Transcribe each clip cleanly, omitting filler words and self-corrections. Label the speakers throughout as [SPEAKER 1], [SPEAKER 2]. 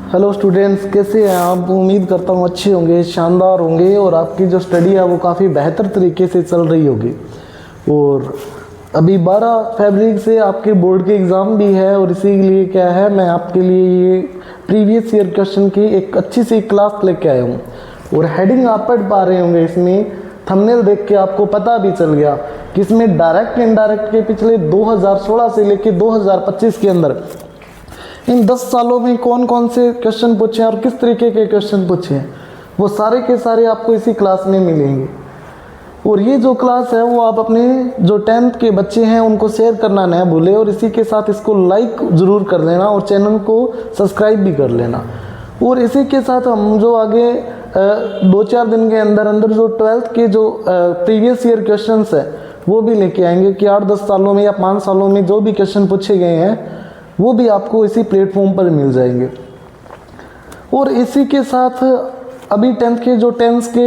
[SPEAKER 1] Hello students, कैसे हैं आप? उम्मीद करता हूँ अच्छे होंगे, शानदार होंगे और आपकी जो स्टडी है वो काफ़ी बेहतर तरीके से चल रही होगी। और अभी 12 फरवरी से आपके बोर्ड के एग्ज़ाम भी है और इसीलिए क्या है, मैं आपके लिए ये प्रीवियस ईयर क्वेश्चन की एक अच्छी सी क्लास लेके आया हूँ। और हेडिंग आप पढ़ पा रहे होंगे, इसमें थंबनेल देख के आपको पता भी चल गया कि इसमें डायरेक्ट इनडायरेक्ट के पिछले 2016 से लेकर 2025 के अंदर इन 10 सालों में कौन कौन से क्वेश्चन पूछे हैं और किस तरीके के क्वेश्चन पूछे हैं, वो सारे के सारे आपको इसी क्लास में मिलेंगे। और ये जो क्लास है वो आप अपने जो 10th के बच्चे हैं उनको शेयर करना ना भूलें और इसी के साथ इसको लाइक ज़रूर कर लेना और चैनल को सब्सक्राइब भी कर लेना। और इसी के साथ हम जो आगे 2-4 दिन के अंदर अंदर जो 12th के जो प्रीवियस ईयर क्वेश्चंस है वो भी लेके आएंगे कि 8-10 सालों में या 5 सालों में जो भी क्वेश्चन पूछे गए हैं वो भी आपको इसी प्लेटफॉर्म पर मिल जाएंगे। और इसी के साथ अभी 10th के जो 10th के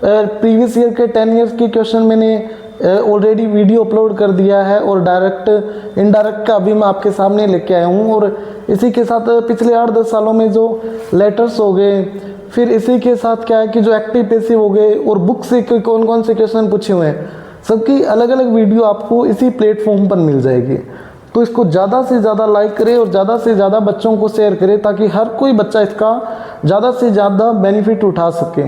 [SPEAKER 1] प्रीवियस ईयर के 10 ईयर्स के क्वेश्चन मैंने ऑलरेडी वीडियो अपलोड कर दिया है और डायरेक्ट इनडायरेक्ट का अभी मैं आपके सामने लेके आया हूँ। और इसी के साथ पिछले 8-10 सालों में जो लेटर्स हो गए, फिर इसी के साथ क्या है कि जो एक्टिव पैसिव हो गए और बुक से कौन कौन से क्वेश्चन पूछे हुए हैं, सबकी अलग अलग वीडियो आपको इसी प्लेटफॉर्म पर मिल जाएगी। तो इसको ज़्यादा से ज़्यादा लाइक करें और ज़्यादा से ज़्यादा बच्चों को शेयर करें ताकि हर कोई बच्चा इसका ज़्यादा से ज़्यादा बेनिफिट उठा सके।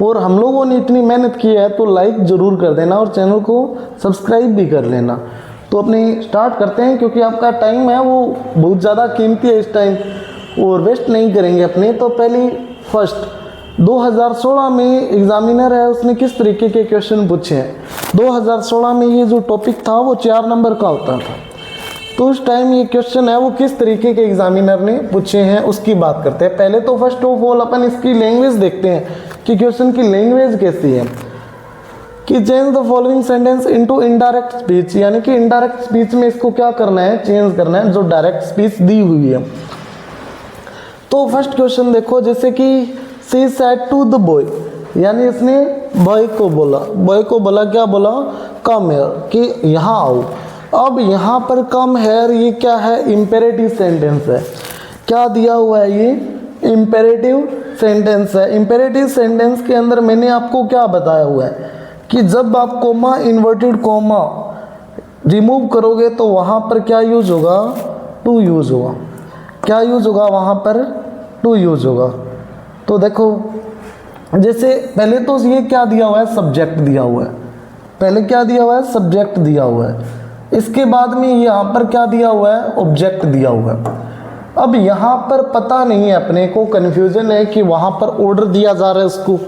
[SPEAKER 1] और हम लोगों ने इतनी मेहनत की है तो लाइक ज़रूर कर देना और चैनल को सब्सक्राइब भी कर लेना। तो अपने स्टार्ट करते हैं क्योंकि आपका टाइम है वो बहुत ज़्यादा कीमती है इस टाइम और वेस्ट नहीं करेंगे अपने। तो पहली फर्स्ट 2016 में एग्जामिनर है उसने किस तरीके के क्वेश्चन पूछे हैं। 2016 में ये जो टॉपिक था वो 4 नंबर का होता था, तो उस टाइम ये क्वेश्चन है वो किस तरीके के एग्जामिनर ने पूछे हैं उसकी बात करते हैं। पहले तो फर्स्ट ऑफ ऑल अपन इसकी लैंग्वेज देखते हैं कि क्वेश्चन की लैंग्वेज कैसी है। कि change the following sentence into indirect speech, यानी कि इनडायरेक्ट स्पीच में इसको क्या करना है, चेंज करना है जो डायरेक्ट स्पीच दी हुई है। तो फर्स्ट क्वेश्चन देखो, जैसे कि she said to the boy, यानी इसने बॉय को बोला क्या बोला, कम हेयर, कि यहाँ आओ। अब यहाँ पर कम हेयर ये क्या है, इम्पेरेटिव सेंटेंस है। क्या दिया हुआ है, ये इम्पेरेटिव सेंटेंस है। इम्पेरेटिव सेंटेंस के अंदर मैंने आपको क्या बताया हुआ है कि जब आप कोमा इन्वर्टेड कोमा रिमूव करोगे तो वहाँ पर क्या यूज होगा, टू यूज होगा। क्या यूज होगा वहाँ पर, टू यूज होगा। तो देखो जैसे पहले तो ये क्या दिया हुआ है, सब्जेक्ट दिया हुआ है। पहले क्या दिया हुआ है, सब्जेक्ट दिया हुआ है। इसके बाद में यहाँ पर क्या दिया हुआ है, ऑब्जेक्ट दिया हुआ है। अब यहाँ पर पता नहीं है, अपने को कन्फ्यूजन है कि वहाँ पर ऑर्डर दिया जा रहा है उसको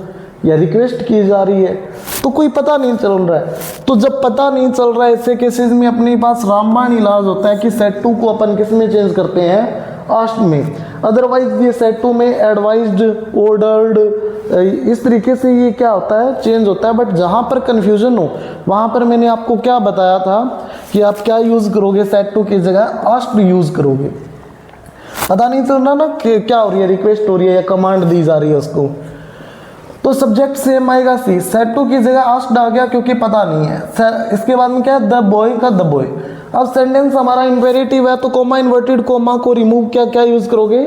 [SPEAKER 1] या रिक्वेस्ट की जा रही है, तो कोई पता नहीं चल रहा है। तो जब पता नहीं चल रहा है ऐसे केसेस में अपने पास रामबाण इलाज होता है कि सेट टू को अपन किस में चेंज करते हैं, आस्ट में। अदरवाइज ये सेट टू में एडवाइज्ड, ऑर्डर्ड, इस तरीके से ये क्या होता है, चेंज होता है। बट जहाँ पर कन्फ्यूजन हो वहाँ पर मैंने आपको क्या बताया था कि आप क्या यूज़ करोगे, सेट टू की जगह आस्ट यूज़ करोगे। पता नहीं चल रहा ना कि क्या हो रही है, रिक्वेस्ट हो रही है या कमांड दी जा रही है उसको। तो सब्जेक्ट सेम आएगा सी, सेट टू की जगह आस्क्ड आ गया क्योंकि पता नहीं है। इसके बाद में क्या है, द बॉय का द बॉय। अब सेंटेंस हमारा इम्पेरेटिव है तो कोमा इन्वर्टेड कोमा को रिमूव क्या यूज करोगे,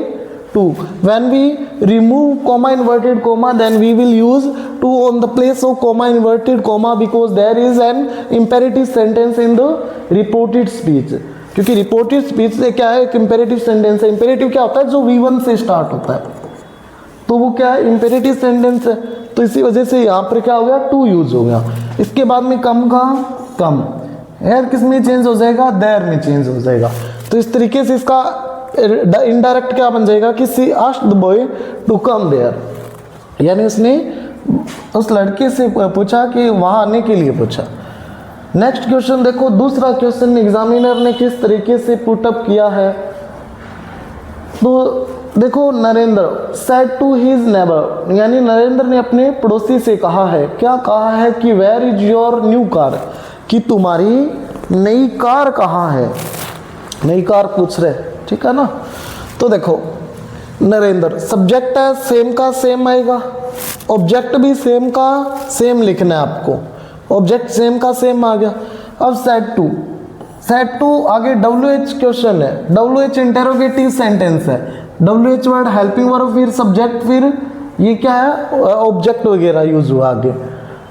[SPEAKER 1] to. When we remove comma inverted comma then we will use to on the place of comma inverted comma because there is an imperative sentence in the reported speech. क्योंकि reported speech से क्या है, एक imperative sentence है। Imperative क्या होता है, जो V1 से स्टार्ट होता है, तो वो क्या है, इम्पेरेटिव सेंटेंस है। तो इसी वजह से यहाँ पर क्या हो गया, टू यूज हो गया। इसके बाद में कम का कम, हेयर किस में चेंज हो जाएगा, देयर में चेंज हो जाएगा। तो इस तरीके से इसका इनडायरेक्ट क्या बन जाएगा कि she asked the boy to come there, यानी उसने उस लड़के से पूछा कि वहाँ आने के लिए पूछा। नेक्स्ट क्वेश्चन देखो, दूसरा क्वेश्चन एग्जामिनर ने किस तरीके से पुटअप किया है। तो देखो, Narendra said to his neighbour, यानी नरेंद्र ने अपने पड़ोसी से कहा है, क्या कहा है कि where is your new car, कि तुम्हारी नई कार कहाँ है। नई कार पूछ रहे, ठीक है ना। तो देखो नरेंद्र, सब्जेक्ट है सेम का सेम आएगा, ऑब्जेक्ट भी सेम का सेम लिखना है आपको, ऑब्जेक्ट सेम का सेम आ गया। अब सेट टू आगे WH क्वेश्चन है, WH इंटेरोगेटिव सेंटेंस है। WH वर्ड हेल्पिंग वर्ब, फिर सब्जेक्ट, फिर ये क्या है ऑब्जेक्ट वगैरह यूज हुआ आगे।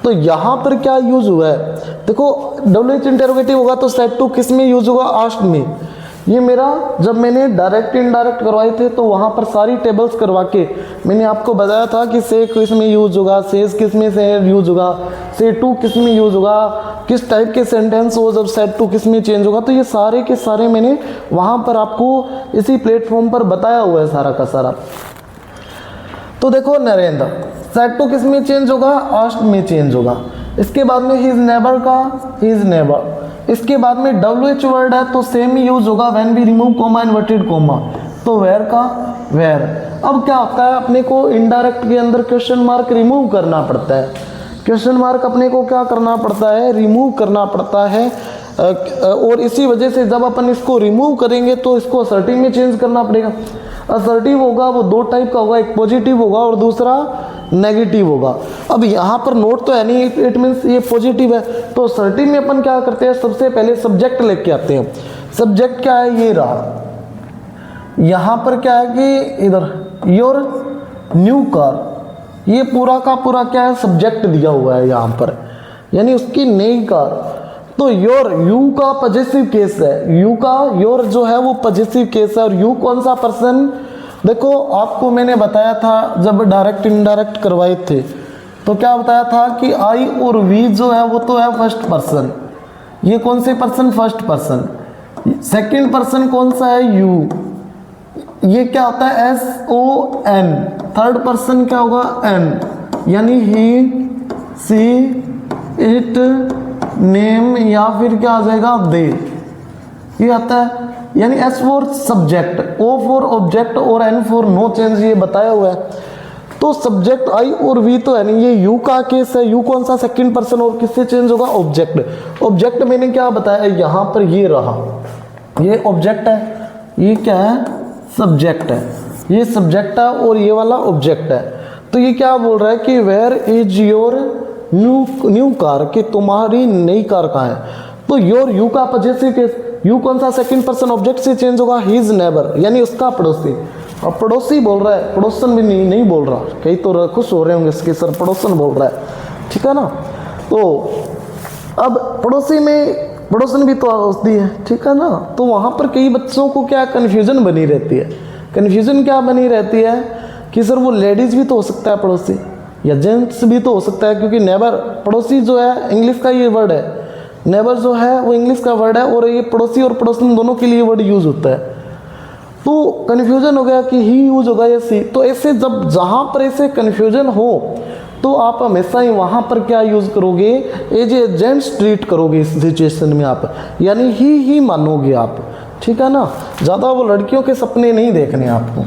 [SPEAKER 1] तो यहाँ पर क्या यूज हुआ है, देखो WH इंटेरोगेटिव होगा तो सेट टू किस में यूज होगा, आस्क्ड में। ये मेरा जब मैंने डायरेक्ट इनडायरेक्ट करवाए थे तो वहाँ पर सारी टेबल्स करवा के मैंने आपको बताया था कि से किस में यूज होगा, सेज किस में से यूज होगा, से टू किस में यूज होगा, किस टाइप के सेंटेंस हो जब सेट टू किस में चेंज होगा। तो ये सारे के सारे मैंने वहाँ पर आपको इसी प्लेटफॉर्म पर बताया हुआ है सारा का सारा। तो देखो नरेंद्र, सेट टू किस में चेंज होगा, आस्क्ड में चेंज होगा। इसके बाद में हिज नेबर का हिज नेबर। इसके बाद में WH वर्ड है तो सेम ही यूज होगा when we remove comma inverted comma, तो वेयर का वेयर। अब क्या होता है, अपने को इनडायरेक्ट के अंदर क्वेश्चन मार्क रिमूव करना पड़ता है। क्वेश्चन मार्क अपने को क्या करना पड़ता है, रिमूव करना पड़ता है। और इसी वजह से जब अपन इसको रिमूव करेंगे तो इसको असर्टिव में चेंज करना पड़ेगा। असर्टिव होगा वो दो टाइप का होगा, एक पॉजिटिव होगा और दूसरा नेगेटिव होगा। अब यहाँ पर नोट तो है नहीं, इट मीन्स ये पॉजिटिव है। तो असर्टिव में अपन क्या करते हैं, सबसे पहले सब्जेक्ट लेके आते हैं। सब्जेक्ट क्या है, ये रहा। यहाँ पर क्या है कि इधर योर न्यू कार, ये पूरा का पूरा क्या है, सब्जेक्ट दिया हुआ है यहाँ पर, यानी उसकी नई कार। तो योर यू का पॉजेसिव केस है, यू का योर जो है वो पॉजेसिव केस है। और यू कौन सा पर्सन, देखो आपको मैंने बताया था जब डायरेक्ट इनडायरेक्ट करवाए थे तो क्या बताया था कि आई और वी जो है वो तो है फर्स्ट पर्सन। ये कौन से person, first person. Second person कौन सा है, यू। ये क्या होता है, SON। थर्ड पर्सन क्या होगा, N, यानी ही, सी, इट, नेम, या फिर क्या आ जाएगा, दे। ये आता है, यानी S for subject, O for object और N फॉर नो चेंज, ये बताया हुआ है। तो सब्जेक्ट आई और वी तो है नहीं, ये यू का केस है। यू कौन सा, सेकंड पर्सन, और किससे चेंज होगा, ऑब्जेक्ट। ऑब्जेक्ट मैंने क्या बताया, यहाँ पर ये रहा, ये ऑब्जेक्ट है, ये क्या है, सब्जेक्ट है। ये सब्जेक्ट है और ये वाला ऑब्जेक्ट है। तो ये क्या बोल रहा है कि where is your new car, कि तुम्हारी नई कार कहाँ है। तो योर यू का पॉजेसिव केस, यू कौन सा, सेकंड पर्सन ऑब्जेक्ट से चेंज होगा, हिज नेबर, यानी उसका पड़ोसी। और पड़ोसी बोल रहा है, पड़ोसन भी नहीं बोल रहा। कई तो खुश हो रहे होंगे इसके, सर पड़ोसन बोल रहा है, ठीक है ना। तो अब पड़ोसी में पड़ोसन भी तो होती है, ठीक है ना। तो वहाँ पर कई बच्चों को क्या कन्फ्यूजन बनी रहती है। कन्फ्यूजन क्या बनी रहती है कि सर वो लेडीज़ भी तो हो सकता है पड़ोसी, या जेंट्स भी तो हो सकता है, क्योंकि नेबर, पड़ोसी जो है इंग्लिश का ये वर्ड है, नेबर जो है वो इंग्लिश का वर्ड है, और ये पड़ोसी और पड़ोसन दोनों के लिए वर्ड यूज होता है। तो कन्फ्यूजन हो गया कि ही यूज होगा या सी। तो ऐसे जब जहाँ पर ऐसे कन्फ्यूजन हो तो आप हमेशा ही वहाँ पर क्या यूज करोगे, एज ए जेंट्स ट्रीट करोगे इस सिचुएशन में आप, यानी ही मानोगे आप, ठीक है ना। ज़्यादा वो लड़कियों के सपने नहीं देखने आपको।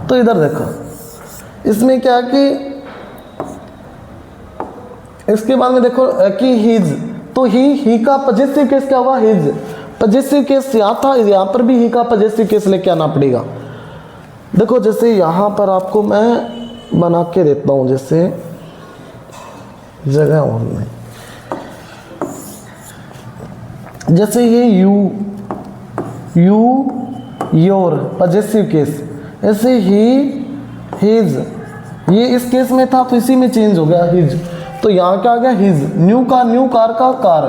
[SPEAKER 1] तो इधर देखो, इसमें क्या कि इसके बाद में देखो कि हिज, तो ही का पॉजेसिव केस क्या होगा, हिज। पॉजेसिव केस यहाँ था, यहाँ पर भी ही का पॉजेसिव केस लेके आना पड़ेगा। देखो जैसे यहाँ पर आपको मैं बना के देता हूँ, जैसे जगह और नहीं, जैसे ये यू योर पॉजेसिव केस, ऐसे ही हिज, ये इस केस में था तो इसी में चेंज हो गया हिज। तो यहाँ क्या आ गया, हिज। न्यू कार का कार,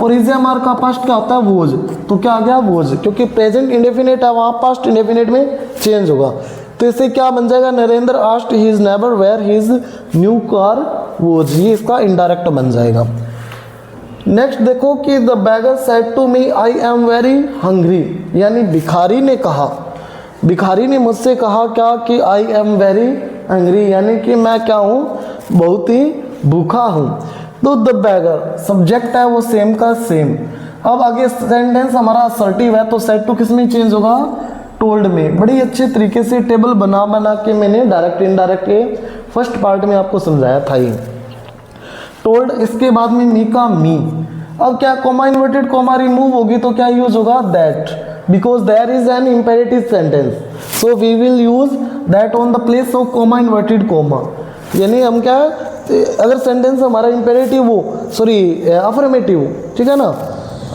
[SPEAKER 1] और इज़ का पास्ट क्या होता है, वोज। तो क्या आ गया, वोज, क्योंकि प्रेजेंट इंडेफिनिट है, वहाँ पास्ट इंडेफिनिट में चेंज होगा। तो इससे क्या बन जाएगा, Narendra asked his neighbour where his new car was, ये इसका इनडायरेक्ट बन जाएगा। नेक्स्ट देखो कि the beggar said to me I am very hungry, यानी भिखारी ने कहा, भिखारी ने मुझसे कहा क्या कि आई एम वेरी हंग्री, यानी कि मैं क्या हूँ, बहुत ही भूखा हूँ। तो द बैगर सब्जेक्ट है वो सेम का सेम। अब आगे सेंटेंस हमारा असर्टिव है, तो सेड टू किस में चेंज होगा, टोल्ड में। बड़ी अच्छे तरीके से टेबल बना के मैंने डायरेक्ट इनडायरेक्ट के फर्स्ट पार्ट में आपको समझाया था ये टोल्ड। इसके बाद में मी का मी। अब क्या, कॉमा इन्वर्टेड कॉमा रिमूव होगी तो क्या यूज होगा, that, because there is an imperative sentence, so we will use that on the place of comma inverted comma. यानी हम क्या, अगर सेंटेंस हमारा इंपेरेटिव हो, सॉरी अफर्मेटिव हो, ठीक है ना,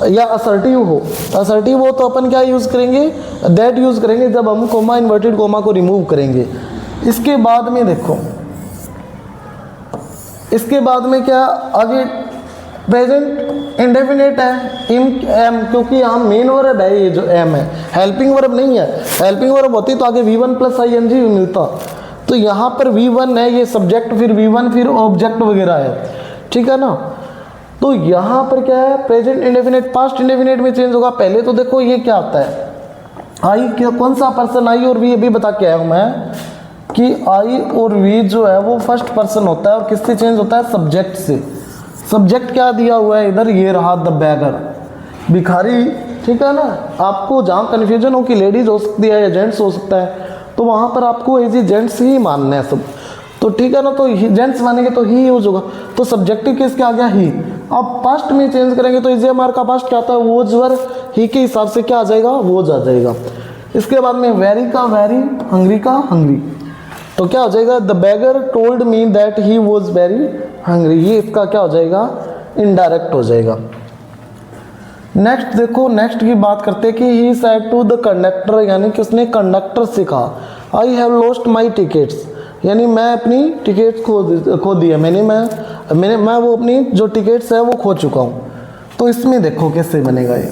[SPEAKER 1] या असर्टिव हो तो अपन क्या यूज़ करेंगे, दैट यूज़ करेंगे जब हम कोमा इन्वर्टेड कोमा को रिमूव करेंगे। इसके बाद में देखो, इसके बाद में क्या आगे प्रेजेंट इंडेफिनेट है इन एम, क्योंकि यहाँ मेन वर्ब है ये जो एम है, हेल्पिंग वर्ब नहीं है। हेल्पिंग वर्ब होती तो आगे V1 + ing भी मिलता, तो यहाँ पर V1 है, ये सब्जेक्ट, फिर V1 फिर ऑब्जेक्ट वगैरह है, ठीक है ना। तो यहाँ पर क्या है, प्रेजेंट इंडेफिनेट पास्ट इंडेफिनेट में चेंज होगा। पहले तो देखो ये क्या आता है, आई क्या, कौन सा पर्सन, आई और वी अभी बता के आया हूँ मैं कि आई और वी जो है वो फर्स्ट पर्सन होता है और किससे चेंज होता है, सब्जेक्ट से। सब्जेक्ट क्या दिया हुआ है इधर, ये रहा द बैगर, भिखारी, ठीक है ना। आपको जहाँ कन्फ्यूजन हो कि लेडीज हो सकती है या जेंट्स हो सकता है, तो वहाँ पर आपको एज जेंट्स ही मानना है सब, तो ठीक है ना। तो जेंट्स मानेंगे तो ही यूज होगा, तो सब्जेक्टिव केस क्या आ गया, ही। अब पास्ट में चेंज करेंगे तो इजेमार का पास्ट क्या आता है, वोज वर, ही के हिसाब से क्या आ जाएगा, वोज आ जाएगा। इसके बाद में वेरी का वेरी, हंग्री का हंग्री, तो क्या हो जाएगा, the bagger told me that he was very hungry, ये इसका क्या हो जाएगा, इनडायरेक्ट हो जाएगा। नेक्स्ट देखो, नेक्स्ट की बात करते हैं कि he said to the conductor, यानी कि उसने कंडक्टर से कहा, I have lost my tickets, यानी मैं अपनी टिकट्स खो दिया, मैं वो अपनी जो टिकट्स है वो खो चुका हूँ। तो इसमें देखो कैसे बनेगा ये,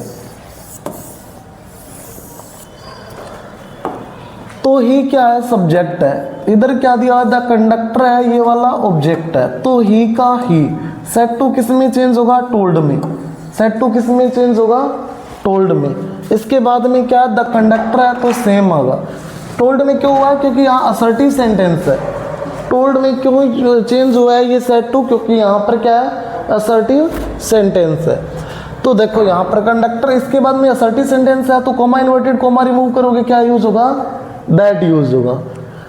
[SPEAKER 1] तो ही क्या है, सब्जेक्ट है, इधर क्या दिया हुआ, द कंडक्टर है, ये वाला ऑब्जेक्ट है, तो ही का ही। सेट टू किस में चेंज होगा, टोल्ड में, सेट टू किस में चेंज होगा, टोल्ड में। इसके बाद में क्या, द कंडक्टर है तो सेम होगा। टोल्ड में क्यों हुआ है, क्योंकि यहाँ असर्टिव सेंटेंस है। टोल्ड में क्यों चेंज हुआ है ये सेट टू, क्योंकि यहाँ पर क्या है, असर्टिव सेंटेंस है। तो देखो यहाँ पर कंडक्टर, इसके बाद में असर्टिव सेंटेंस है तो कोमा इन्वर्टेड कोमा रिमूव करोगे, क्या यूज होगा, दैट यूज होगा,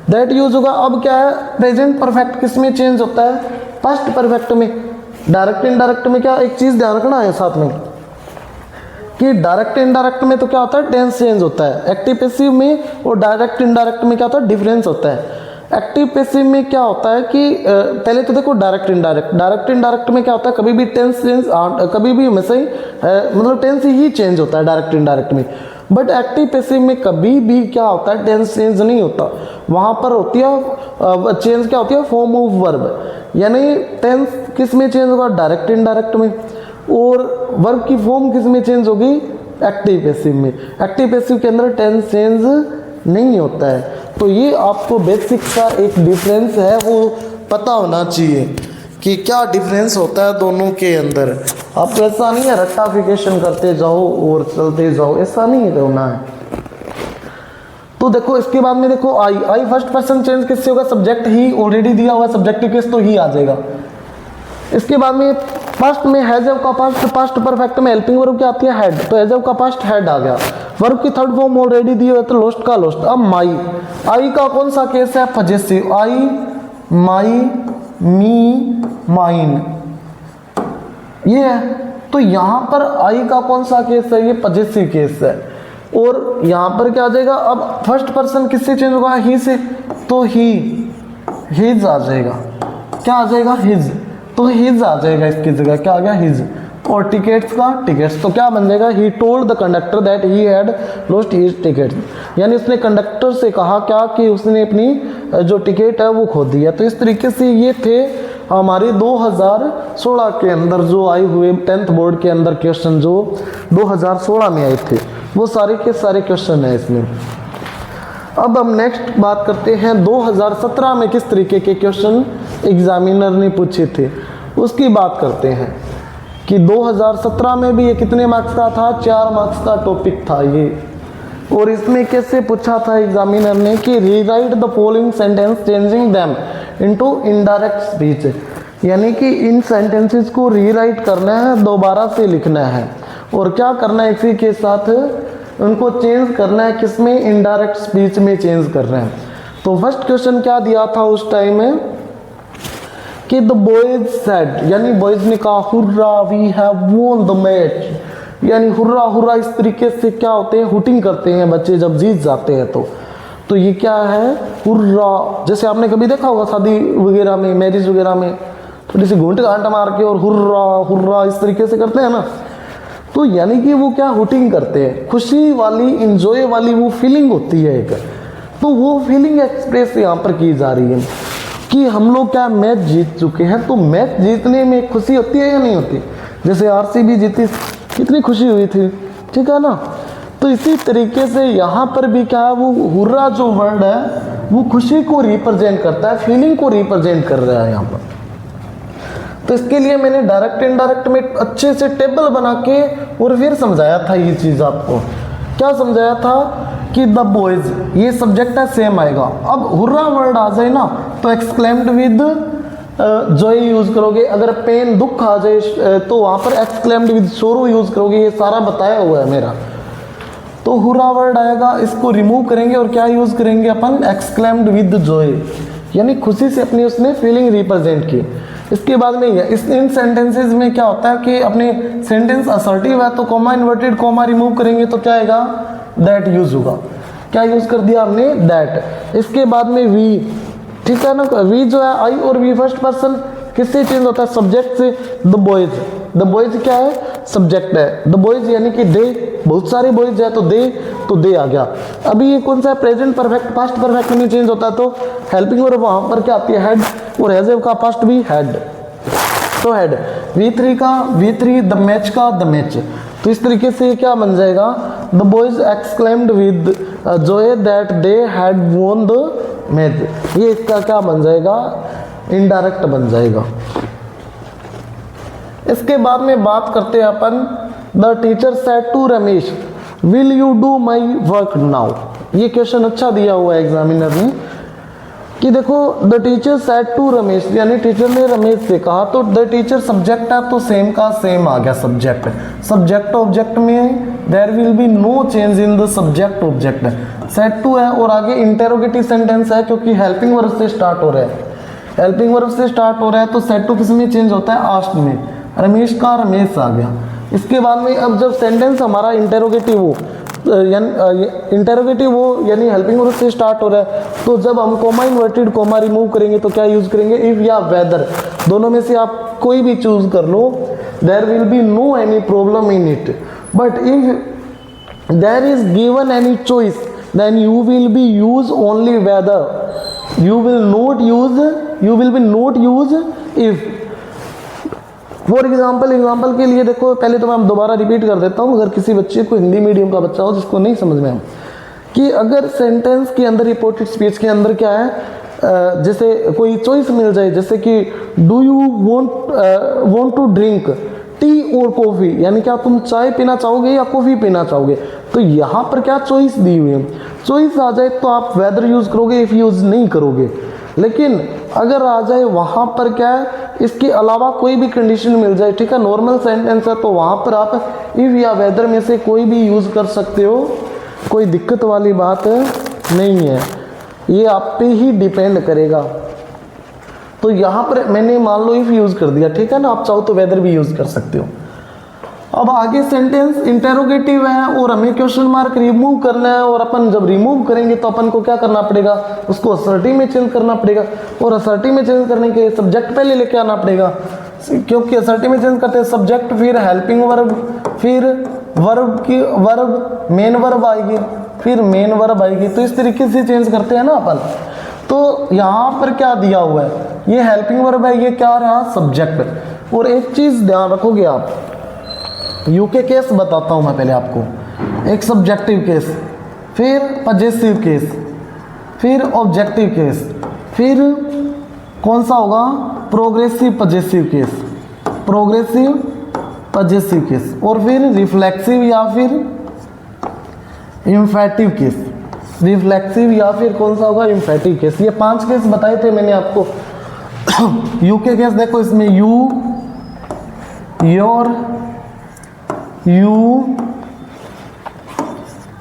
[SPEAKER 1] दैट यूज होगा। अब क्या है, प्रेजेंट परफेक्ट किस में चेंज होता है, पास्ट परफेक्ट में। डायरेक्ट इनडायरेक्ट में क्या, एक चीज ध्यान रखना है साथ में कि डायरेक्ट इनडायरेक्ट में तो क्या होता है, टेंस चेंज होता है। एक्टिव पैसिव में और डायरेक्ट इनडायरेक्ट में क्या होता है, डिफरेंस होता है। एक्टिव पैसिव में क्या होता है कि पहले तो देखो डायरेक्ट इनडायरेक्ट में क्या होता है, कभी भी टेंस चेंज, कभी भी हमेशा ही मतलब टेंस ही चेंज होता है डायरेक्ट इनडायरेक्ट में। बट एक्टिव पैसिव में कभी भी क्या होता है, टेंस चेंज नहीं होता, वहाँ पर होती है चेंज क्या होती है, फॉर्म ऑफ वर्ब, यानी टेंस किस में चेंज होगा, डायरेक्ट इनडायरेक्ट में, और वर्ब की फॉर्म किस में चेंज होगी, एक्टिव पैसिव में। एक्टिव पैसिव के अंदर टेंस चेंज नहीं होता है। तो ये आपको बेसिक का एक डिफरेंस है वो पता होना चाहिए कि क्या डिफरेंस होता है दोनों के अंदर। आपको ऐसा नहीं है रट्टाफिकेशन करते जाओ और चलते जाओ, ऐसा नहीं होना है। तो देखो इसके बाद में देखो आई फर्स्ट पर्सन चेंज किससे होगा, सब्जेक्ट ही ऑलरेडी दिया हुआ, सब्जेक्टिव केस तो ही आ जाएगा। इसके बाद में पास्ट में हैजव का पास्ट परफेक्ट में हेल्पिंग वर्ब क्या आती है, हैड, तो हैजव का पास्ट हैड आ गया। वर्ब की थर्ड फॉर्म ऑलरेडी दी हुई है तो लोस्ट का लोस्ट। अब माई, आई का कौन सा केस है, पजेसिव, आई, माई, मी, माइन, ये है। तो यहाँ पर आई का कौन सा केस है, ये पजेसिव केस है। और यहाँ पर क्या आ जाएगा, अब फर्स्ट पर्सन किससे चेंज होगा, ही से, तो ही, हिज आ जाएगा, क्या आ जाएगा, हिज, तो हिज आ जाएगा इसकी जगह, क्या आ गया, हिज। और टिकट्स का टिकट्स, तो क्या बन जाएगा, he told the conductor that he had lost his tickets, यानी उसने कंडक्टर से कहा क्या कि उसने अपनी जो टिकट है वो खो दिया। तो इस तरीके से ये थे हमारे 2016 के अंदर जो आए हुए 10th बोर्ड के अंदर क्वेश्चन जो 2016 में आए थे, वो सारे के सारे क्वेश्चन है इसमें। अब हम नेक्स्ट बात करते हैं 2017 में किस तरीके के क्वेश्चन एग्जामिनर ने पूछे थे, उसकी बात करते हैं कि 2017 में भी ये कितने मार्क्स का था, 4 मार्क्स का टॉपिक था ये। और इसमें कैसे पूछा था एग्जामिनर ने कि rewrite the following sentence changing them into indirect speech, यानी कि इन सेंटेंसेस को रीराइट करना है, दोबारा से लिखना है और क्या करना है, इसी के साथ उनको चेंज करना है, किसमें, इनडायरेक्ट स्पीच में चेंज कर रहे हैं। तो फर्स्ट क्वेश्चन क्या दिया था उस टाइम में कि द बॉयज सेड, यानी बॉयज ने कहा hurrah we have won the match, यानी हुर्रा हुर्रा, इस तरीके से क्या होते हैं, हुटिंग करते हैं बच्चे जब जीत जाते हैं। तो ये क्या है, हुर्रा। जैसे आपने कभी देखा होगा शादी वगैरह में, मैरिज वगैरह में थोड़ी सी घूंट घांट मार के और हुर्रा हुर्रा इस तरीके से करते हैं ना। तो यानी कि वो क्या हुटिंग करते हैं, खुशी वाली इंजॉय वाली वो फीलिंग होती है एक, तो वो फीलिंग एक्सप्रेस यहाँ पर की जा रही है कि हम लोग क्या मैच जीत चुके हैं। तो मैच जीतने में खुशी होती है या नहीं होती, जैसे आरसीबी जीती कितनी खुशी हुई थी, ठीक है ना। तो इसी तरीके से यहाँ पर भी क्या है, वो हुर्रा जो वर्ड है वो खुशी को रिप्रेजेंट करता है, फीलिंग को रिप्रेजेंट कर रहा है यहाँ पर। तो इसके लिए मैंने डायरेक्ट इनडायरेक्ट में अच्छे से टेबल बना के और फिर समझाया था ये चीज़ आपको। क्या समझाया था कि द बॉयज, ये सब्जेक्ट है सेम आएगा। अब हुर्रा वर्ड आ जाए ना तो एक्सक्लेम्ड विद जॉय यूज करोगे, अगर पेन दुख आ जाए तो वहाँ पर एक्सक्लेम्ड विद सोरो यूज करोगे, ये सारा बताया हुआ है मेरा। तो हुर्रा वर्ड आएगा, इसको रिमूव करेंगे और क्या यूज करेंगे अपन, एक्सक्लेम्ड विद जॉय, यानी खुशी से अपनी उसने फीलिंग रिप्रेजेंट की। इसके बाद में इन सेंटेंसेस में क्या होता है कि अपने सेंटेंस असर्टिव है तो कॉमा इन्वर्टेड कॉमा रिमूव करेंगे तो क्या आएगा, दैट यूज होगा। क्या यूज कर दिया हमने, दैट। इसके बाद में वी, ठीक है ना, वी जो है आई और वी फर्स्ट पर्सन किससे चेंज होता है, सब्जेक्ट से। द बॉयज, द बॉयज क्या है, सब्जेक्ट है। द बॉयज यानी कि दे, बहुत सारे बॉयज है तो दे आ गया। अभी ये कौन सा है, प्रेजेंट परफेक्ट, पास्ट परफेक्ट में चेंज होता है तो हेल्पिंग वर्ब वहां पर क्या आती है, हेड, और हैव का पास्ट भी हेड, तो हेड। V3 का V3, द मैच का द मैच। तो इस तरीके से क्या बन जाएगा, the boys exclaimed with joy that they had won the match. ये इसका क्या बन जाएगा, इनडायरेक्ट बन जाएगा। इसके बाद में बात करते हैं अपन, the teacher said to Ramesh will you do my work now. ये क्वेश्चन अच्छा दिया हुआ है एग्जामिनर ने कि देखो the teacher said to Ramesh, यानी टीचर ने रमेश से कहा, तो द टीचर सब्जेक्ट है तो सेम का सेम आ गया सब्जेक्ट। सब्जेक्ट ऑब्जेक्ट में there will be no change in the subject object. Said to है और आगे इंटेरोगेटिव सेंटेंस है क्योंकि हेल्पिंग वर्ब से स्टार्ट हो रहा है, हेल्पिंग वर्ब से स्टार्ट हो रहा है तो सेड टू किस में चेंज होता है, आस्ट में। रमेश का रमेश आ गया। इसके बाद में अब जब सेंटेंस हमारा इंटेरोगेटिव हो यानी हेल्पिंग वर्ब से स्टार्ट हो रहा है, तो जब हम कोमा इन्वर्टेड कोमा रिमूव करेंगे तो क्या यूज करेंगे, इफ या वेदर, दोनों में से आप कोई भी चूज कर लो। There will be no any problem in it, but if there is given any choice then you will be use only whether, you will be not use if. For example के लिए देखो, पहले तो मैं दोबारा repeat कर देता हूँ, अगर किसी बच्चे को हिंदी मीडियम का बच्चा हो जिसको नहीं समझ में आए, कि अगर सेंटेंस के अंदर रिपोर्टेड स्पीच के अंदर क्या है, जैसे कोई चॉइस मिल जाए, जैसे कि do you want to drink tea और कॉफ़ी, यानी क्या तुम चाय पीना चाहोगे या कॉफ़ी पीना चाहोगे, तो यहाँ पर क्या चॉइस दी हुई है। चॉइस आ जाए तो आप वेदर यूज़ करोगे, इफ यूज़ नहीं करोगे। लेकिन अगर आ जाए वहाँ पर क्या है, इसके अलावा कोई भी कंडीशन मिल जाए, ठीक है, नॉर्मल सेंटेंस है तो वहाँ पर आप इफ या वेदर में से कोई भी यूज़ कर सकते हो, कोई दिक्कत वाली बात नहीं है, ये आप पे ही डिपेंड करेगा। तो यहाँ पर मैंने मान लो इफ यूज़ कर दिया, ठीक है ना, आप चाहो तो वेदर भी यूज़ कर सकते हो। अब आगे सेंटेंस इंटेरोगेटिव है और हमें क्वेश्चन मार्क रिमूव करना है, और अपन जब रिमूव करेंगे तो अपन को क्या करना पड़ेगा, उसको असर्टिव में चेंज करना पड़ेगा, और असर्टिव में चेंज करने के लिए सब्जेक्ट पहले लेके आना पड़ेगा, क्योंकि असर्टिव में चेंज करते हैं सब्जेक्ट, फिर हेल्पिंग वर्ब, फिर वर्ब मेन वर्ब आएगी, फिर मेन वर्ब आएगी। तो इस तरीके से चेंज करते हैं ना अपन। तो यहाँ पर क्या दिया हुआ है, ये हेल्पिंग वर्ब है, ये क्या रहा, सब्जेक्ट। और एक चीज़ ध्यान रखोगे आप, यूके केस बताता हूँ मैं पहले आपको, एक सब्जेक्टिव केस, फिर पजेसिव केस, फिर ऑब्जेक्टिव केस, फिर कौन सा होगा, progressive possessive case, progressive possessive case, और फिर रिफ्लेक्सिव या फिर इम्फेटिव केस, रिफ्लेक्सिव या फिर कौन सा होगा, इम्फेटिव केस। ये 5 केस बताए थे मैंने आपको। यूके केस देखो, इसमें you, your, you,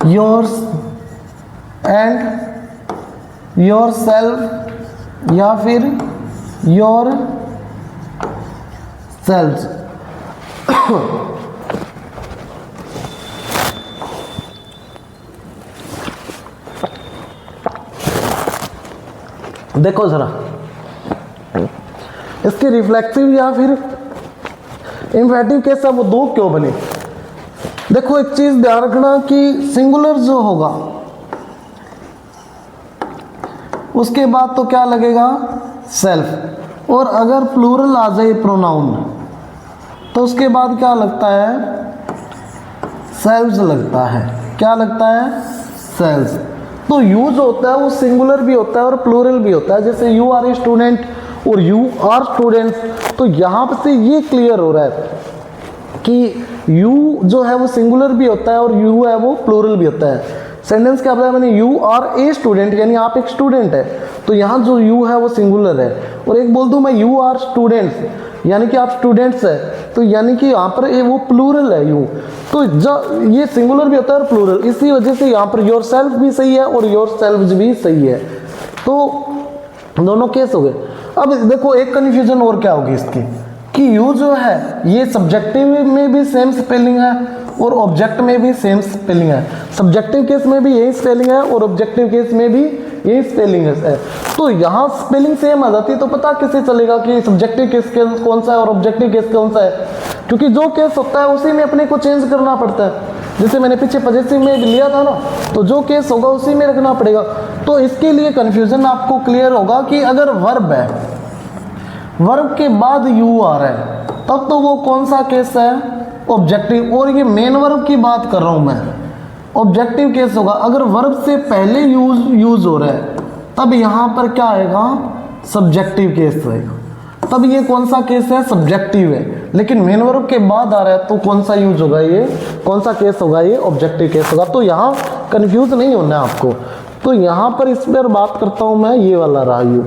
[SPEAKER 1] yours and yourself या फिर your selves। देखो जरा, इसके रिफ्लेक्सिव या फिर इम्फेटिव केस है वो 2 क्यों बने, देखो एक चीज ध्यान रखना कि सिंगुलर जो होगा उसके बाद तो क्या लगेगा, सेल्फ, और अगर प्लूरल आ जाए प्रोनाउन तो उसके बाद क्या लगता है, सेल्व्स लगता है। क्या लगता है, सेल्व्स। तो यू जो होता है वो सिंगुलर भी होता है और प्लूरल भी होता है। जैसे यू आर ए स्टूडेंट और यू आर स्टूडेंट्स, तो यहाँ से ये क्लियर हो रहा है कि यू जो है वो सिंगुलर भी होता है और यू है वो प्लूरल भी होता है। सेंटेंस क्या बताया मैंने, यू आर ए स्टूडेंट, यानी आप एक स्टूडेंट है, तो यहाँ जो यू है वो सिंगुलर है। और एक बोल दूं मैं यू आर स्टूडेंट्स, यानी कि आप स्टूडेंट्स है, तो यानी कि यहाँ पर वो प्लूरल है यू, तो ये सिंगुलर भी होता है और प्लूरल। इसी वजह से यहाँ पर योर सेल्फ भी सही है और योर सेल्व्स भी सही है। तो दोनों केस हो गए। अब देखो एक कन्फ्यूजन और क्या होगी इसकी, कि यू जो है ये सब्जेक्टिव में भी सेम स्पेलिंग है और ऑब्जेक्ट में भी सेम स्पेलिंग है। सब्जेक्टिव केस में भी यही स्पेलिंग है और ऑब्जेक्टिव केस में भी यही स्पेलिंग है। तो यहाँ स्पेलिंग सेम आ जाती है तो पता कैसे चलेगा कि सब्जेक्टिव केस कौन सा है और ऑब्जेक्टिव केस कौन सा है, क्योंकि जो केस होता है उसी में अपने को चेंज करना पड़ता है। जैसे मैंने पीछे पॉजिटिव में लिया था ना, तो जो केस होगा उसी में रखना पड़ेगा। तो इसके लिए कन्फ्यूजन आपको क्लियर होगा कि अगर वर्ब है, वर्ब के बाद यू आ रहा है, तब तो वो कौन सा केस है, ऑब्जेक्टिव। और ये मेन वर्ब की बात कर रहा हूं मैं, ऑब्जेक्टिव केस होगा। अगर वर्ब से पहले यूज हो रहा है तब यहां पर क्या आएगा, सब्जेक्टिव केस आएगा, तब ये कौन सा केस है, सब्जेक्टिव है। लेकिन मेन वर्ब के बाद आ रहा है तो कौन सा यूज होगा, ये कौन सा केस होगा, ये ऑब्जेक्टिव केस होगा। तो यहाँ कंफ्यूज नहीं होना है आपको। तो यहाँ पर इस पर बात करता हूं मैं, ये वाला रहा यू।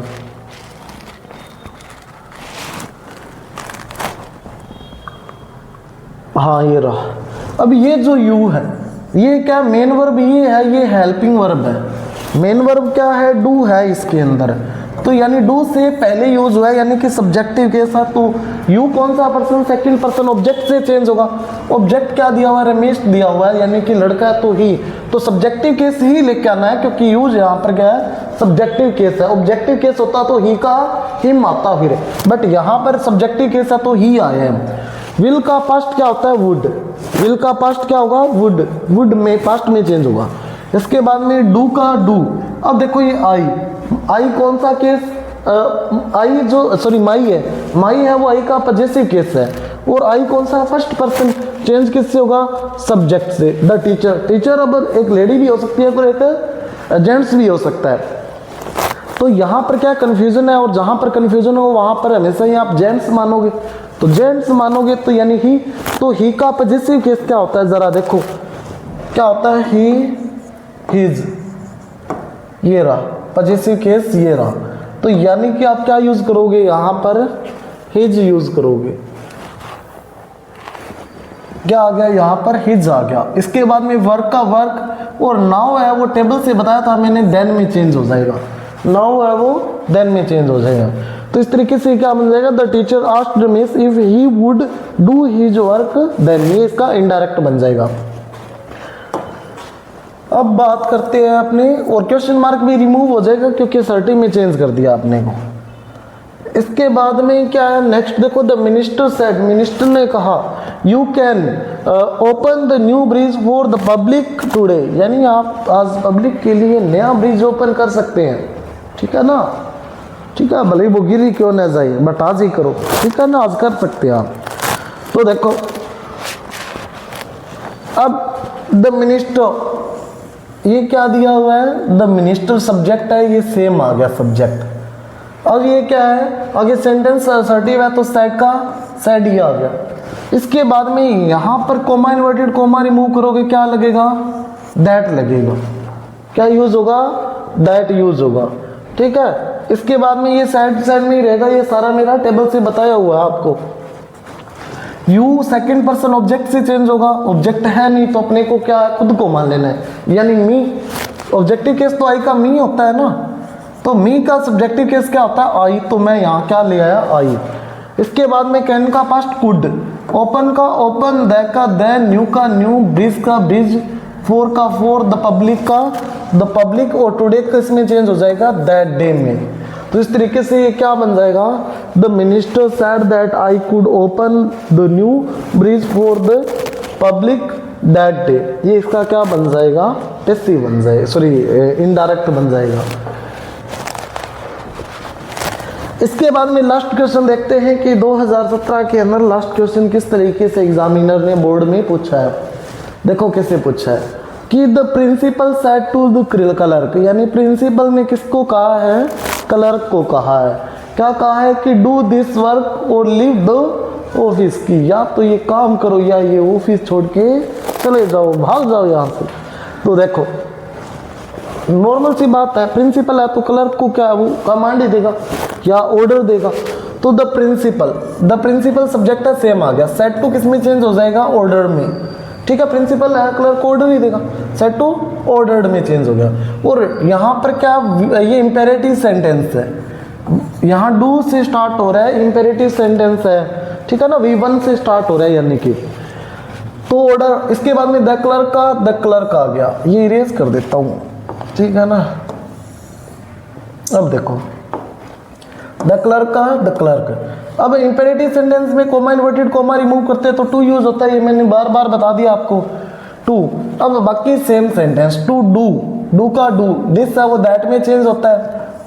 [SPEAKER 1] हाँ ये रहा। अब ये जो यू है ये क्या मेन वर्ब ये है, ये हेल्पिंग वर्ब है। मेन वर्ब क्या है, डू है इसके अंदर, तो यानी डू से पहले यूज हुआ है, यानी कि सब्जेक्टिव के साथ। तो यू कौन सा पर्सन, सेकंड पर्सन ऑब्जेक्ट से चेंज होगा। ऑब्जेक्ट क्या दिया हुआ है, रमेश दिया हुआ है, यानी कि लड़का है तो ही, तो सब्जेक्टिव केस ही लेके आना है, क्योंकि यूज यहाँ पर क्या है, सब्जेक्टिव केस है। ऑब्जेक्टिव केस होता तो ही का हिम आता फिर, बट यहाँ पर सब्जेक्टिव केस है तो ही आए हैं। विल का पास्ट क्या होता है, वुड। विल का पास्ट क्या होगा, वुड। वुड में पास्ट में चेंज होगा। इसके बाद में डू का डू। अब देखो ये आई कौन सा केस, आई जो सॉरी माई है, माई है वो आई का पॉजेसिव केस है। और आई कौन सा, फर्स्ट पर्सन, चेंज किससे होगा, सब्जेक्ट से। द टीचर, टीचर अब एक लेडी भी हो सकती है और एक जेंट्स भी हो सकता है। तो यहाँ पर क्या कंफ्यूजन है, और जहां पर कंफ्यूजन हो वहां पर हमेशा ही आप जेंट्स मानोगे, तो जेंट्स मानोगे तो यानी ही, तो ही का पॉजेसिव केस क्या होता है, जरा देखो क्या होता है, ही, हिज, ये रहा पॉजेसिव केस, ये रहा। तो यानी कि आप क्या यूज करोगे, यहां पर हिज यूज करोगे। क्या आ गया, यहां पर हिज आ गया। इसके बाद में वर्क का वर्क, और नाउ है वो टेबल से बताया था मैंने, देन में चेंज हो जाएगा। नाउ है वो देन में चेंज हो जाएगा। तो इस तरीके से क्या बन जाएगा, the teacher asked Ramesh if he would do his work then, ये इसका इनडायरेक्ट बन जाएगा। अब बात करते हैं अपने, और क्वेश्चन मार्क भी रिमूव हो जाएगा क्योंकि सर्टी में चेंज कर दिया आपने को। इसके बाद में क्या है नेक्स्ट, देखो द मिनिस्टर सेड, मिनिस्टर ने कहा you can open the new bridge for the public today, यानी आप आज पब्लिक के लिए नया ब्रिज ओपन कर सकते हैं, ठीक है ना, ठीक है, भले वो गिरी क्यों ना जाए बट आज ही करो, ठीक है ना, आज कर सकते हैं आप। तो देखो अब द मिनिस्टर, ये क्या दिया हुआ है, द मिनिस्टर सब्जेक्ट है, ये सेम आ गया सब्जेक्ट। और ये क्या है, आगे सेंटेंस असर्टिव है तो सैड का सैड ही आ गया। इसके बाद में यहाँ पर कोमा इन्वर्टेड कोमा रिमूव करोगे, क्या लगेगा, दैट लगेगा। क्या यूज होगा, दैट यूज होगा, ठीक है। इसके बाद में ये साइड साइड में ही रहेगा, ये सारा मेरा टेबल से बताया हुआ है आपको। यू सेकंड पर्सन ऑब्जेक्ट से चेंज होगा, ऑब्जेक्ट है नहीं तो अपने को क्या है, खुद को मान लेना है, यानी मी। ऑब्जेक्टिव केस तो आई का मी होता है ना, तो मी का सब्जेक्टिव केस क्या होता है, आई, तो मैं यहाँ क्या ले आया, आई। इसके बाद में कैन का पास्ट कुड, ओपन का ओपन, द का द, न्यू का न्यू, ब्रिज का ब्रिज, फोर का फोर, द पब्लिक का द पब्लिक, और टुडे का इसमें चेंज हो जाएगा दैट डे में। तो इस तरीके से ये क्या बन जाएगा, the minister sad that I could open the new bridge for the public that day, ये इसका क्या बन जाएगा, पैसिव बन जाएगा, सॉरी इनडायरेक्ट बन जाएगा। इसके बाद में लास्ट क्वेश्चन देखते हैं कि 2017 के अंदर लास्ट क्वेश्चन किस तरीके से एग्जामिनर ने बोर्ड में पूछा है। देखो कैसे पूछा है कि the principal said to the clerk, यानी प्रिंसिपल ने किसको कहा है, क्लर्क को कहा है। क्या कहा है कि डू दिस वर्क और लीव द ऑफिस, की या तो ये काम करो या ये ऑफिस छोड़ के चले जाओ, भाग जाओ यहाँ से। तो देखो नॉर्मल सी बात है, प्रिंसिपल है तो क्लर्क को क्या वो कमांड ही देगा या ऑर्डर देगा। तो द प्रिंसिपल सब्जेक्ट है, सेम आ गया। सेट टू किस में चेंज हो जाएगा, ऑर्डर में, ठीक है। प्रिंसिपल है, क्लर्क ऑर्डर ही देगा, सेट टू ऑर्डर्ड में चेंज हो गया। और यहाँ पर क्या, ये इंपेरेटिव सेंटेंस है, यहाँ डू से स्टार्ट हो रहा है, इंपेरेटिव सेंटेंस है, ठीक है ना, V1 से स्टार्ट हो रहा है यानी कि। तो ऑर्डर, इसके बाद में द क्लर्क आ गया, ये इरेज कर देता हूँ, ठीक है ना। अब देखो द क्लर्क का द क्लर्क। अब इंपेरेटिव सेंटेंस में कोमा इन्वर्टेड कोमा रिमूव करते हैं तो टू यूज होता है, ये मैंने बार बार बता दिया आपको, टू। अब बाकी सेम सेंटेंस, टू डू का डू, दिस है वो दैट में चेंज होता है,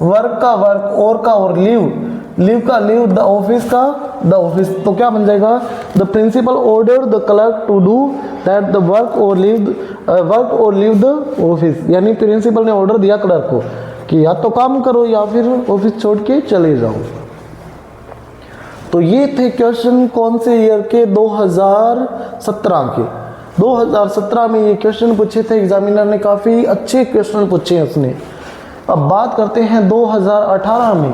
[SPEAKER 1] वर्क का वर्क, और का और, लीव का लीव, द ऑफिस का द ऑफिस। तो क्या बन जाएगा, the principal order the clerk to do that the work और लीव द ऑफिस, यानी प्रिंसिपल ने ऑर्डर दिया क्लर्क को कि या तो काम करो या फिर ऑफिस छोड़ के चले जाओ। तो ये थे क्वेश्चन कौन से ईयर के, 2017 के। 2017 में ये क्वेश्चन पूछे थे, एग्जामिनर ने काफ़ी अच्छे क्वेश्चन पूछे हैं उसने। अब बात करते हैं 2018 में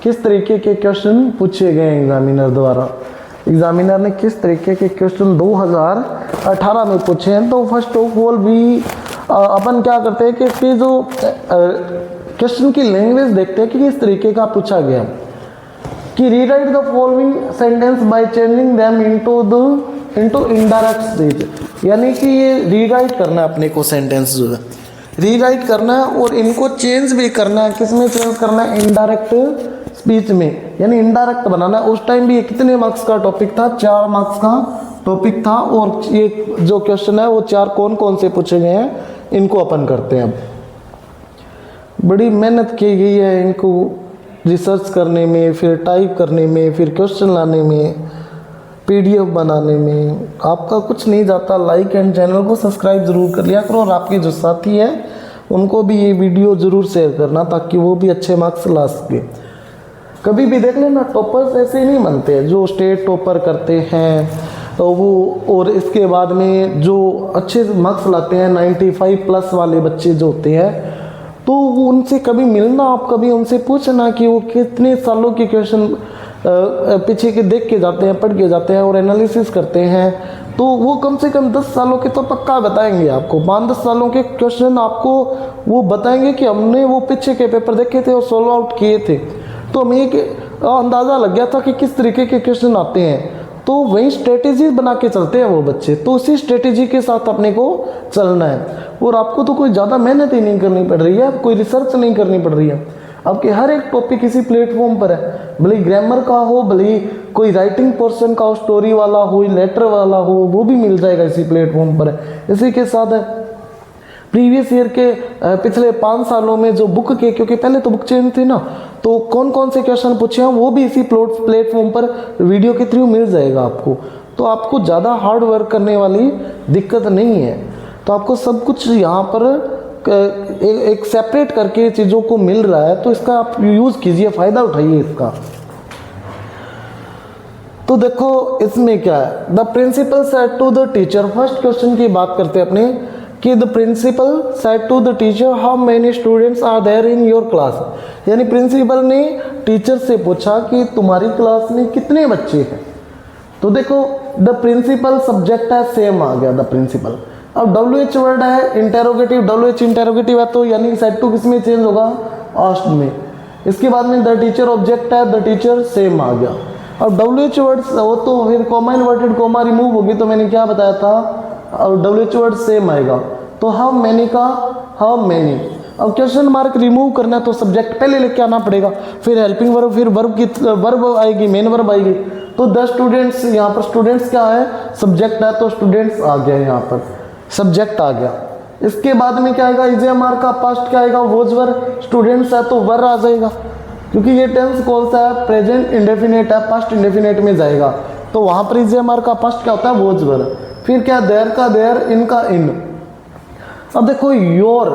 [SPEAKER 1] किस तरीके के क्वेश्चन पूछे गए एग्जामिनर द्वारा। एग्जामिनर ने किस तरीके के क्वेश्चन 2018 में पूछे हैं। तो फर्स्ट ऑफ ऑल भी अपन क्या करते हैं कि इसकी जो क्वेश्चन की लैंग्वेज देखते हैं कि किस तरीके का पूछा गया, कि rewrite the following sentence by changing them into indirect speech, यानी कि ये रीराइट करना है अपने को, सेंटेंस जो है रीराइट करना है और इनको चेंज भी करना है। किस में चेंज करना है, इनडायरेक्ट स्पीच में, यानी इनडायरेक्ट बनाना है। उस टाइम भी ये कितने मार्क्स का टॉपिक था, 4 मार्क्स का टॉपिक था। और ये जो क्वेश्चन है वो 4 कौन कौन से पूछे गए हैं इनको अपन करते हैं। अब बड़ी मेहनत की गई है इनको रिसर्च करने में, फिर टाइप करने में, फिर क्वेश्चन लाने में, PDF बनाने में। आपका कुछ नहीं जाता, लाइक एंड चैनल को सब्सक्राइब ज़रूर कर लिया करो, और आपके जो साथी हैं उनको भी ये वीडियो ज़रूर शेयर करना ताकि वो भी अच्छे मार्क्स ला सके। कभी भी देख लेना, टॉपर्स ऐसे नहीं बनते, जो स्टेट टॉपर करते हैं तो वो, और इसके बाद में जो अच्छे मार्क्स लाते हैं 95+ वाले बच्चे जो होते हैं, तो वो उनसे कभी मिलना, आप कभी उनसे पूछना कि वो कितने सालों के क्वेश्चन पीछे के देख के जाते हैं, पढ़ के जाते हैं और एनालिसिस करते हैं। तो वो कम से कम 10 सालों के तो पक्का बताएंगे आपको, 5-10 सालों के क्वेश्चन आपको वो बताएंगे कि हमने वो पीछे के पेपर देखे थे और सॉल्व आउट किए थे, तो हमें एक अंदाज़ा लग गया था कि किस तरीके के क्वेश्चन आते हैं। तो वही स्ट्रेटेजी बना के चलते हैं वो बच्चे, तो उसी स्ट्रेटेजी के साथ अपने को चलना है। और आपको तो कोई ज़्यादा मेहनत ही नहीं करनी पड़ रही है, कोई रिसर्च नहीं करनी पड़ रही है, आपके हर एक टॉपिक इसी प्लेटफॉर्म पर है, भले ग्रामर का हो, भले कोई राइटिंग पोर्शन का हो, स्टोरी वाला हो, लेटर वाला हो, वो भी मिल जाएगा इसी प्लेटफॉर्म पर है। इसी के साथ है प्रीवियस ईयर के पिछले 5 सालों में जो बुक के, क्योंकि पहले तो बुक चेंज थी ना, तो कौन कौन से क्वेश्चन पूछे हैं वो भी इसी प्लेटफॉर्म पर वीडियो के थ्रू मिल जाएगा आपको। तो आपको ज़्यादा हार्ड वर्क करने वाली दिक्कत नहीं है, तो आपको सब कुछ यहाँ पर एक सेपरेट करके चीज़ों को मिल रहा है, तो इसका आप यूज़ कीजिए, फ़ायदा उठाइए इसका। तो देखो इसमें क्या है, the principal said to the teacher, first question की बात करते हैं अपने, कि the principal said to the teacher how many students are there in your class, यानी प्रिंसिपल ने टीचर से पूछा कि तुम्हारी क्लास में कितने बच्चे हैं। तो देखो द प्रिंसिपल सब्जेक्ट है, सेम आ गया द प्रिंसिपल। अब WH वर्ड है, इंटेरोगेटिव, WH इंटेरोगेटिव है, तो यानी सेड टू किस में चेंज होगा, आस्क्ड में। इसके बाद में द टीचर ऑब्जेक्ट है, द टीचर सेम आ गया। अब WH वर्ड वो तो फिर कॉमा इन्वर्टेड कोमा रिमूव होगी, तो मैंने क्या बताया था, और WH वर्ड सेम आएगा। तो हाउ मैनी का हाउ मैनी। अब क्वेश्चन मार्क रिमूव करना है तो सब्जेक्ट पहले लेके आना पड़ेगा, फिर हेल्पिंग वर्ब, फिर वर्ब की वर्ब आएगी, मेन वर्ब आएगी। तो 10 स्टूडेंट्स, यहाँ पर स्टूडेंट्स क्या है, सब्जेक्ट है, तो स्टूडेंट्स आ गया यहाँ पर। सब्जेक्ट आ गया। इसके बाद में क्या आएगा, इज एम आर का पास्ट क्या आएगा, वोज वर, स्टूडेंट्स है तो वर आ जाएगा, क्योंकि ये टेंस कौन सा है, प्रेजेंट इंडेफिनेट है, पास्ट इंडेफिनेट में जाएगा, तो वहां पर इज एम आर का पास्ट क्या होता है, वोज वर। फिर क्या, देयर का देयर, इन का इन। अब देखो योर,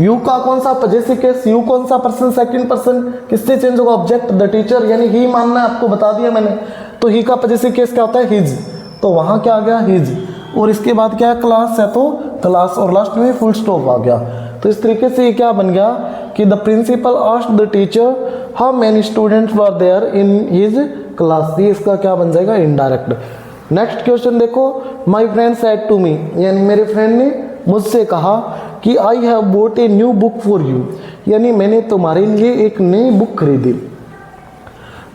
[SPEAKER 1] यू का कौन सा पजेसिव केस, यू कौन सा पर्सन, सेकंड पर्सन, किससे चेंज होगा, ऑब्जेक्ट द टीचर, यानी ही मानना है, आपको बता दिया मैंने। तो ही का पजेसिव केस क्या होता है, हिज, तो वहां क्या आ गया, हिज। और इसके बाद क्या है, क्लास है तो क्लास, और लास्ट में फुल स्टॉप आ गया। तो इस तरीके से ये क्या बन गया कि the principal asked the teacher how many students were there in his class. ये इसका क्या बन जाएगा, इनडायरेक्ट। नेक्स्ट क्वेश्चन देखो, my friend said to me, यानी मेरे फ्रेंड ने मुझसे कहा कि I have bought a new book for you, यानी मैंने तुम्हारे लिए एक नई बुक खरीदी।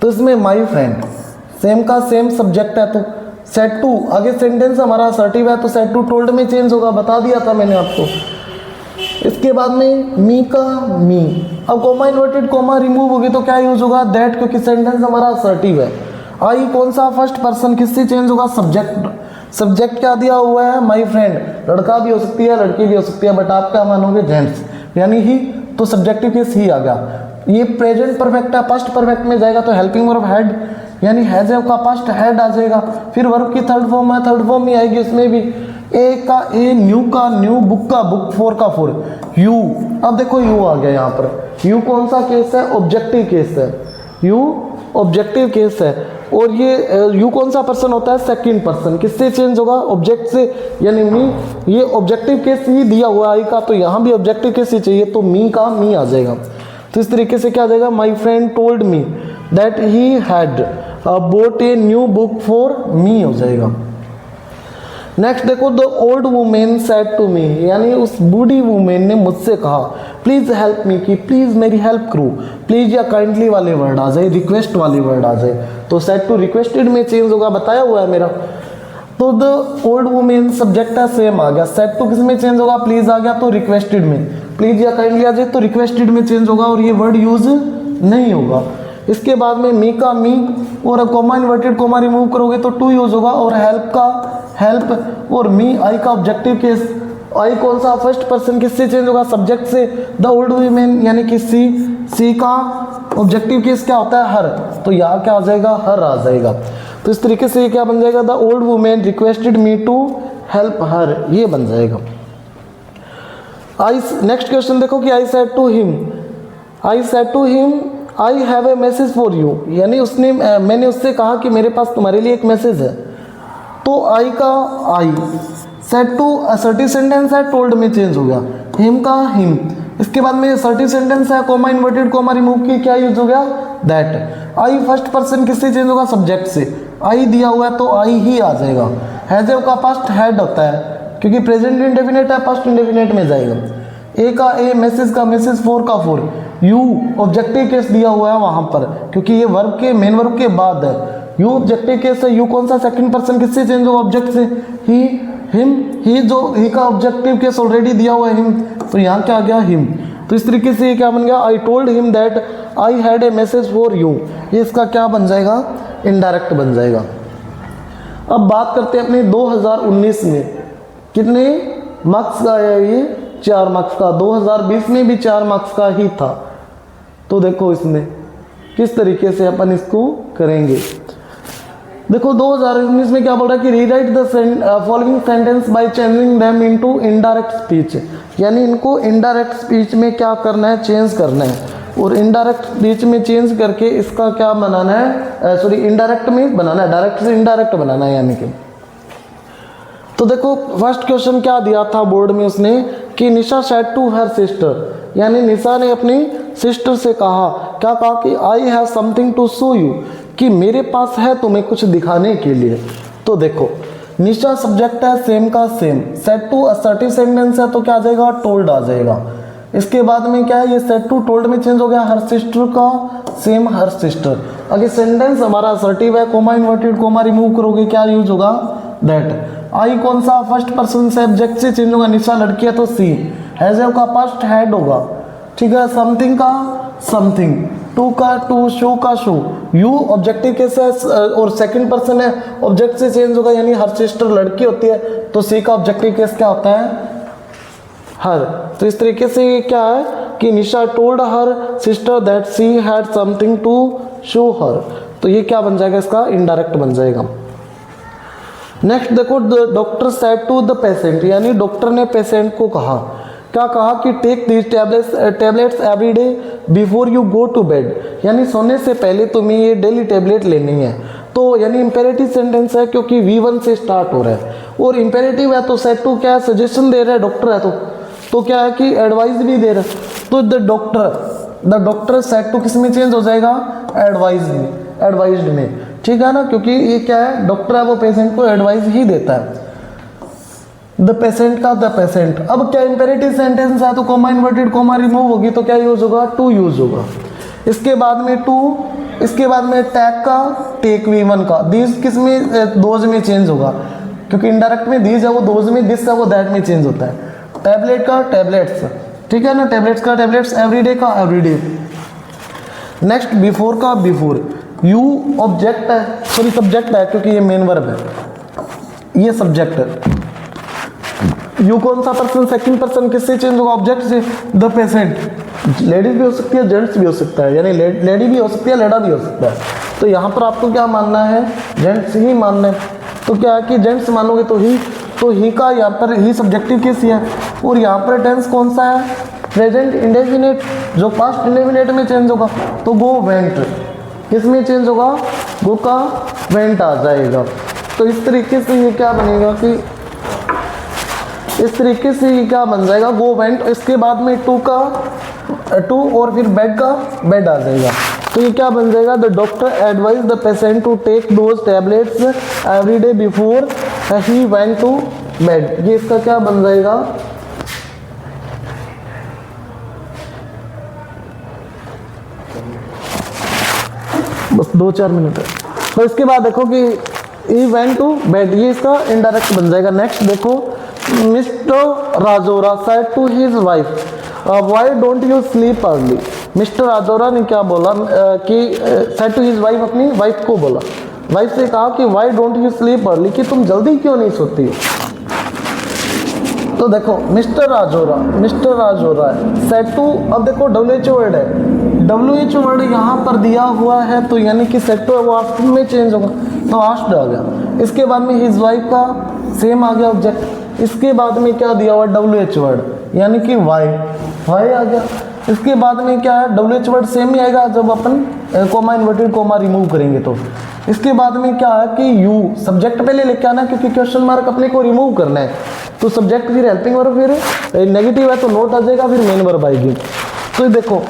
[SPEAKER 1] तो इसमें माय फ्रेंड सेम का सेम सब्जेक्ट है, तो सेड टू, आगे सेंटेंस हमारा असर्टिव है तो सेड टू टोल्ड में चेंज होगा, बता दिया था मैंने आपको। इसके बाद में मी का मी, अब कोमा इन्वर्टेड कोमा रिमूव होगी तो क्या यूज होगा, दैट, क्योंकि सेंटेंस हमारा असर्टिव है। आई कौन सा, फर्स्ट पर्सन, किससे चेंज होगा, सब्जेक्ट। सब्जेक्ट क्या दिया हुआ है, माय फ्रेंड, लड़का भी हो सकती है लड़की भी हो सकती है, बट आप क्या मानोगे, जेंट्स, यानी ही, तो सब्जेक्टिव केस ही आ गया। ये प्रेजेंट परफेक्ट है, पास्ट परफेक्ट में जाएगा तो हेल्पिंग वर्ब हैड, यानी हैज हैव का पास्ट हैड आ जाएगा। फिर वर्ब की थर्ड फॉर्म है, थर्ड फॉर्म ही आएगी उसमें भी, ए का ए, न्यू का न्यू, बुक का बुक, फोर का फोर, यू। अब देखो यू आ गया यहाँ पर, यू कौन सा केस है, ऑब्जेक्टिव केस है, यू ऑब्जेक्टिव केस है। और ये यू कौन सा पर्सन होता है, सेकंड पर्सन, किससे चेंज होगा, ऑब्जेक्ट से, यानी मी। ये ऑब्जेक्टिव केस ही दिया हुआ आई का, तो यहाँ भी ऑब्जेक्टिव केस ही चाहिए, तो मी का मी आ जाएगा। तो इस तरीके से क्या आ जाएगा, my friend told me that he had bought a new book for me हो जाएगा। नेक्स्ट देखो, the old women said to me, यानी उस बूढ़ी वुमेन ने मुझसे कहा, प्लीज हेल्प मी, कि प्लीज मेरी हेल्प करो। प्लीज या काइंडली वाले वर्ड आ जाए, रिक्वेस्ट वाले वर्ड आ जाए, तो सेड टू रिक्वेस्टेड में चेंज होगा, बताया हुआ है मेरा। तो द ओल्ड वुमेन सब्जेक्ट है, सेम आ गया, सेड टू किस में चेंज होगा, प्लीज आ गया तो रिक्वेस्टेड में, प्लीज या काइंडली आ जाए तो रिक्वेस्टेड में चेंज होगा, और ये वर्ड यूज नहीं होगा। इसके बाद में मी का मी, और कोमा इन्वर्टेड कोमा रिमूव करोगे तो टू यूज होगा, और हेल्प का हेल्प, और मी आई का ऑब्जेक्टिव केस। आई कौन सा, फर्स्ट पर्सन, किससे चेंज होगा, सब्जेक्ट से। द ओल्ड वुमेन यानी कि सी, सी का ऑब्जेक्टिव केस क्या होता है, हर, तो यहाँ क्या आ जाएगा, हर आ जाएगा। तो इस तरीके से ये क्या बन जाएगा, the old women requested me to help her, ये बन जाएगा। आई, नेक्स्ट क्वेश्चन देखो कि I said to him, I said to him I have a message for you, यानी उसने, मैंने उससे कहा कि मेरे पास तुम्हारे लिए एक मैसेज है। तो आई का आई, सेड टू असर्टिव सेंटेंस है, टोल्ड में चेंज हो गया, हिम का हिम। इसके बाद में असर्टिव सेंटेंस है, कोमा इन्वर्टेड कोमा रिमूव की, क्या यूज हो गया, दैट। आई फर्स्ट पर्सन, किससे चेंज होगा, सब्जेक्ट से। आई दिया हुआ है तो आई ही आ जाएगा। हैज हैव का पास्ट हैड होता है, क्योंकि प्रेजेंट इंडेफिनेट है, पास्ट इंडेफिनेट में जाएगा। ए का ए, मैसेज का मैसेज, फोर का फोर, यू ऑब्जेक्टिव केस दिया हुआ है वहां पर, क्योंकि ये वर्ब के, मेन वर्ब के बाद है। यू ऑब्जेक्टिव केस है, यू कौन सा, सेकंड पर्सन, किससे चेंज होगा, ऑब्जेक्ट से। ही, हिम, ही जो, ही का ऑब्जेक्टिव केस ऑलरेडी दिया हुआ है हिम, तो यहाँ क्या आ गया, हिम। तो इस तरीके से ये क्या बन गया, I told him that I had a message for you, ये इसका क्या बन जाएगा, इनडायरेक्ट बन जाएगा। अब बात करते हैं अपने 2019 में कितने मार्क्स का आया, ये 4 मार्क्स का। 2020 में भी 4 मार्क्स का ही था। तो देखो इसमें किस तरीके से अपन इसको करेंगे। देखो 2019 में क्या बोल रहा है कि rewrite the following sentence by changing them into indirect speech, यानी इनको इनडायरेक्ट स्पीच में क्या करना है, चेंज करना है। और इनडायरेक्ट स्पीच में चेंज करके इसका क्या बनाना है, सॉरी इनडायरेक्ट में बनाना है, डायरेक्ट से इनडायरेक्ट बनाना है यानी कि। तो देखो फर्स्ट क्वेश्चन क्या दिया था बोर्ड में उसने कि निशा सेड टू हर सिस्टर, यानी निशा ने अपनी सिस्टर से कहा, क्या कहा कि I have something to show you, कि मेरे पास है तुम्हें कुछ दिखाने के लिए। तो देखो निशा सब्जेक्ट है, सेम का same, said to assertive sentence है तो क्या आ जाएगा, टोल्ड आ जाएगा। इसके बाद में क्या है, ये सेड टू टोल्ड में चेंज हो गया, हर सिस्टर का सेम हर सिस्टर। अगर सेंटेंस हमारा असर्टिव है, कोमा इन्वर्टेड कोमा रिमूव करोगे क्या यूज होगा, दैट। आई कौन सा, फर्स्ट पर्सन से ऑब्जेक्ट से चेंज होगा, निशा लड़की है तो सी। हैज हैव का पास्ट हैड होगा, ठीक है। समथिंग का समथिंग, टू का टू, शो का शो। यू ऑब्जेक्टिव केस है और सेकंड पर्सन है, ऑब्जेक्ट से चेंज होगा, यानी हर सिस्टर लड़की होती है तो सी का ऑब्जेक्टिव केस क्या होता है, हर। तो इस तरीके से ये क्या है कि Nisha told her sister that she had something to show her, तो ये क्या बन जाएगा, इसका इनडायरेक्ट बन जाएगा। नेक्स्ट देखो, the doctor said to the patient, यानी डॉक्टर ने पेशेंट को कहा, क्या कहा कि take these tablets every day before you go to bed, यानी सोने से पहले तुम्हें ये डेली टैबलेट लेनी है। तो यानी इंपेरेटिव सेंटेंस है क्योंकि V1 से स्टार्ट हो रहा है, और इंपेरेटिव है तो सेड टू क्या है, सजेशन दे रहा है, डॉक्टर है तो क्या है कि एडवाइस भी दे रहा है। तो द डॉक्टर सेड टू किस में चेंज हो जाएगा, एडवाइज्ड में, ठीक है ना, क्योंकि ये क्या है, डॉक्टर है वो पेशेंट को एडवाइस ही देता है। द पेशेंट का द पेशेंट, अब क्या इंपेरेटिव सेंटेंस है तो कोमा इन्वर्टेड कोमा रिमूव होगी तो क्या यूज होगा, टू यूज होगा। इसके बाद में टू, इसके बाद में टैग का टेक V1 का, दिस किस में, दोज में चेंज होगा, क्योंकि इनडायरेक्ट में दिस है वो दोज में, दिस है वो दैट में चेंज होता है। टैबलेट का टैबलेट्स, ठीक है ना, टैबलेट्स का टैबलेट्स, एवरीडे का एवरीडे। नेक्स्ट बिफोर का बिफोर, यू ऑब्जेक्ट है, सॉरी सब्जेक्ट है क्योंकि ये मेन वर्ब है, ये सब्जेक्ट है। यू कौन सा पर्सन, सेकंड पर्सन, किससे चेंज होगा, ऑब्जेक्ट से, द पेशेंट। लेडीज भी हो सकती है, जेंट्स भी हो सकता है, यानी लेडी भी हो सकती है, लेडा भी हो सकता है। तो यहाँ पर आपको क्या मानना है, जेंट्स ही मानना है। तो क्या है कि जेंट्स मानोगे तो ही का यहाँ पर ही सब्जेक्टिव केस है, और यहाँ पर टेंस कौन सा है, प्रेजेंट इंडेफिनिट, जो पास्ट इंडेफिनिट में चेंज होगा तो गो वेंट, किस में चेंज होगा, गो का वेंट आ जाएगा। तो इस तरीके से ये क्या बनेगा कि इस तरीके से ये क्या बन जाएगा, गो वेंट, इसके बाद में टू का टू और फिर बेड का बेड आ जाएगा। तो ये क्या बन जाएगा, the doctor advise the patient to take those tablets every day before he went to bed, ये इसका क्या बन जाएगा, बस 2-4 मिनट है। तो इसके बाद देखो कि ही वेंट टू बेड, ये इसका इनडायरेक्ट बन जाएगा। नेक्स्ट देखो, mister Rajora said to his wife why don't you sleep early, mister Rajora ने क्या बोला कि सेड टू हिज वाइफ, अपनी वाइफ को बोला, वाइफ से कहा कि व्हाई डोंट यू स्लीप अर्ली, कि तुम जल्दी क्यों नहीं सोती। तो देखो मिस्टर राजोरा है, सेड टू, अब देखो WHO वर्ड है, WHO वर्ड यहाँ पर दिया हुआ है तो यानी कि सेड टू है वो आफ्टर में चेंज होगा, तो आस्क्ड आ गया। इसके बाद में हिज वाइफ का सेम आ गया ऑब्जेक्ट, इसके बाद में क्या दिया हुआ, WH वर्ड, यानी कि वाई आ गया। इसके बाद में क्या है, WH वर्ड सेम ही आएगा जब अपन कोमा इन्वर्टेड कोमा रिमूव करेंगे तो। इसके बाद में क्या है कि यू, सब्जेक्ट पहले लेके आना क्योंकि क्वेश्चन मार्क अपने को रिमूव करना है, तो सब्जेक्ट फिर हेल्पिंग वर्ब, फिर नेगेटिव है तो नोट आ जाएगा, फिर मेन वर्ब आएगी। तो देखो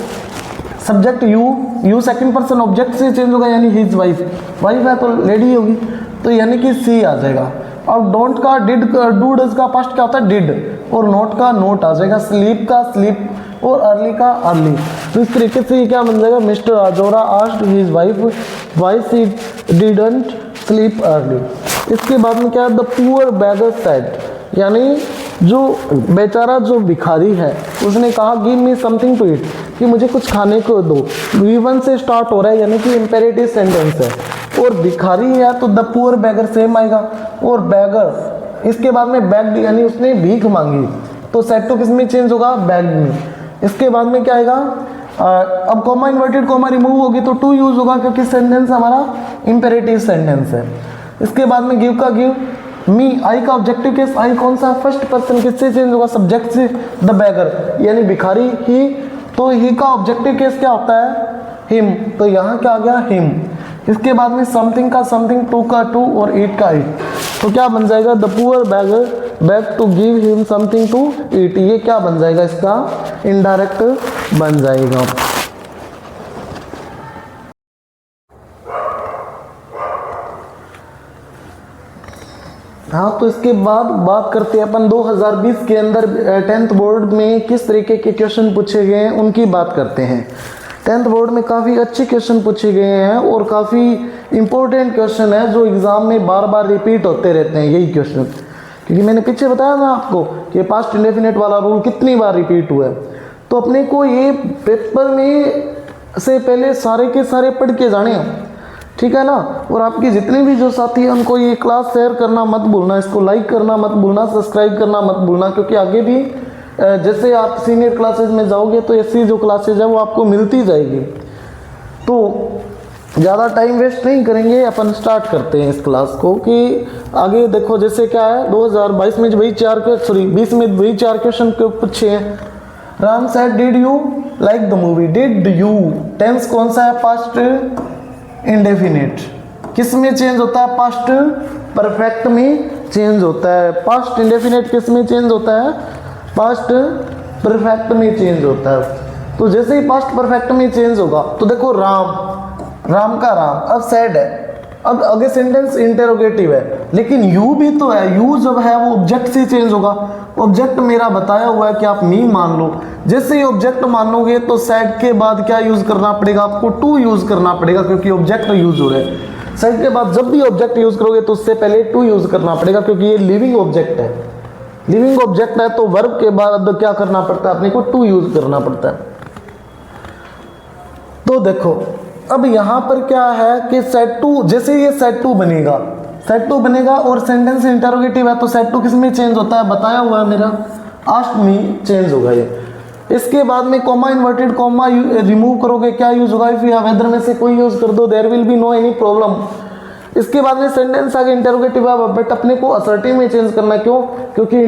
[SPEAKER 1] subject you second person object से चेंज होगा, यानी हिज वाइफ है तो लेडी होगी, तो यानी कि सी आ जाएगा। और डोंट का डिड, डू डज का पास्ट क्या होता है, डिड, और नोट का नोट आ जाएगा, स्लीप का स्लीप, और अर्ली का अर्ली। तो इस तरीके से ये क्या बन जाएगा, mister Rajora asked his wife why she didn't sleep early. इसके बाद में क्या है, द पुअर बेगर सेड, यानी जो बेचारा जो भिखारी है उसने कहा give me something to eat, कि मुझे कुछ खाने को दो। V1 से स्टार्ट हो रहा है यानी कि इंपेरेटिव सेंटेंस है, और भिखारी है तो द पुअर बेगर सेम आएगा, और बेगर इसके बाद में बैग, यानी उसने भीख मांगी, तो सेड टू किस में चेंज होगा, बैग में। इसके बाद में क्या आएगा, अब कोमा इन्वर्टेड कोमा रिमूव होगी तो टू यूज होगा क्योंकि सेंटेंस हमारा इंपेरेटिव सेंटेंस है। इसके बाद में गिव का गिव, मी, आई का ऑब्जेक्टिव केस, आई कौन सा, फर्स्ट पर्सन, किससे चेंज होगा, सब्जेक्ट से, द बेगर, यानी भिखारी ही, तो ही का ऑब्जेक्टिव केस क्या होता है, हिम, तो यहाँ क्या आ गया, हिम। इसके बाद में समथिंग का समथिंग, टू का टू, और ईट का ईट, तो क्या बन जाएगा, the poor beggar begged to give him something to eat, ये क्या बन जाएगा, इसका इनडायरेक्ट बन जाएगा। हाँ, तो इसके बाद बात करते हैं अपन 2020 के अंदर 10th बोर्ड में किस तरीके के क्वेश्चन पूछे गए हैं उनकी बात करते हैं। 10th बोर्ड में काफ़ी अच्छे क्वेश्चन पूछे गए हैं और काफ़ी इंपॉर्टेंट क्वेश्चन है जो एग्ज़ाम में बार बार रिपीट होते रहते हैं यही क्वेश्चन, क्योंकि मैंने पीछे बताया ना आपको कि पास्ट इंडेफिनिट वाला रूल कितनी बार रिपीट हुआ है। तो अपने को ये पेपर में से पहले सारे के सारे पढ़ के जाने, ठीक है ना। और आपके जितने भी जो साथी हैं उनको ये क्लास शेयर करना मत भूलना, इसको लाइक करना मत भूलना, सब्सक्राइब करना मत भूलना, क्योंकि आगे भी जैसे आप सीनियर क्लासेज में जाओगे तो ऐसी जो क्लासेज है वो आपको मिलती जाएगी। तो ज़्यादा टाइम वेस्ट नहीं करेंगे, अपन स्टार्ट करते हैं इस क्लास को। कि आगे देखो जैसे क्या है 2022 में वही 20 में वही 4 क्वेश्चन पूछे हैं। Ram said did you like the movie, did you tense कौन सा है, पास्ट इंडेफिनिट, किस में चेंज होता है, पास्ट परफेक्ट में चेंज होता है। पास्ट इंडेफिनिट किस में चेंज होता है, पास्ट परफेक्ट में चेंज होता है। तो जैसे ही पास्ट परफेक्ट में चेंज होगा तो देखो राम का राम, अब सैड है, अब आगे सेंटेंस इंटेरोगेटिव है, लेकिन यू भी तो है, यू जब है वो ऑब्जेक्ट से चेंज होगा। ऑब्जेक्ट मेरा बताया हुआ है कि आप मी मान लो, जैसे ही ऑब्जेक्ट मानोगे तो सैड के बाद क्या यूज करना पड़ेगा, आपको टू यूज करना पड़ेगा, क्योंकि ऑब्जेक्ट यूज हो रहे हैं। सैड के बाद जब भी ऑब्जेक्ट यूज करोगे तो उससे पहले टू यूज करना पड़ेगा, क्योंकि ये लिविंग ऑब्जेक्ट है। लिविंग ऑब्जेक्ट है तो वर्ब के बाद क्या करना पड़ता है, अपने को टू यूज करना पड़ता है। तो देखो अब यहां पर क्या है कि सेट टू, जैसे ये सेट टू बनेगा और सेंटेंस इंटरोगेटिव है तो सेट टू किस में चेंज होता है, बताया हुआ है मेरा, आस्क्ड मी चेंज होगा ये। इसके बाद में कॉमा इन्वर्टेड कॉमा रिमूव करोगे, क्या यूज होगा, इफ यू वेदर में से कोई यूज कर दो, there will be no any problem. इसके बाद में सेंटेंस आगे इंटरोगेटिव है, बट अपने को असर्टिव में चेंज करना, क्यों, क्योंकि ये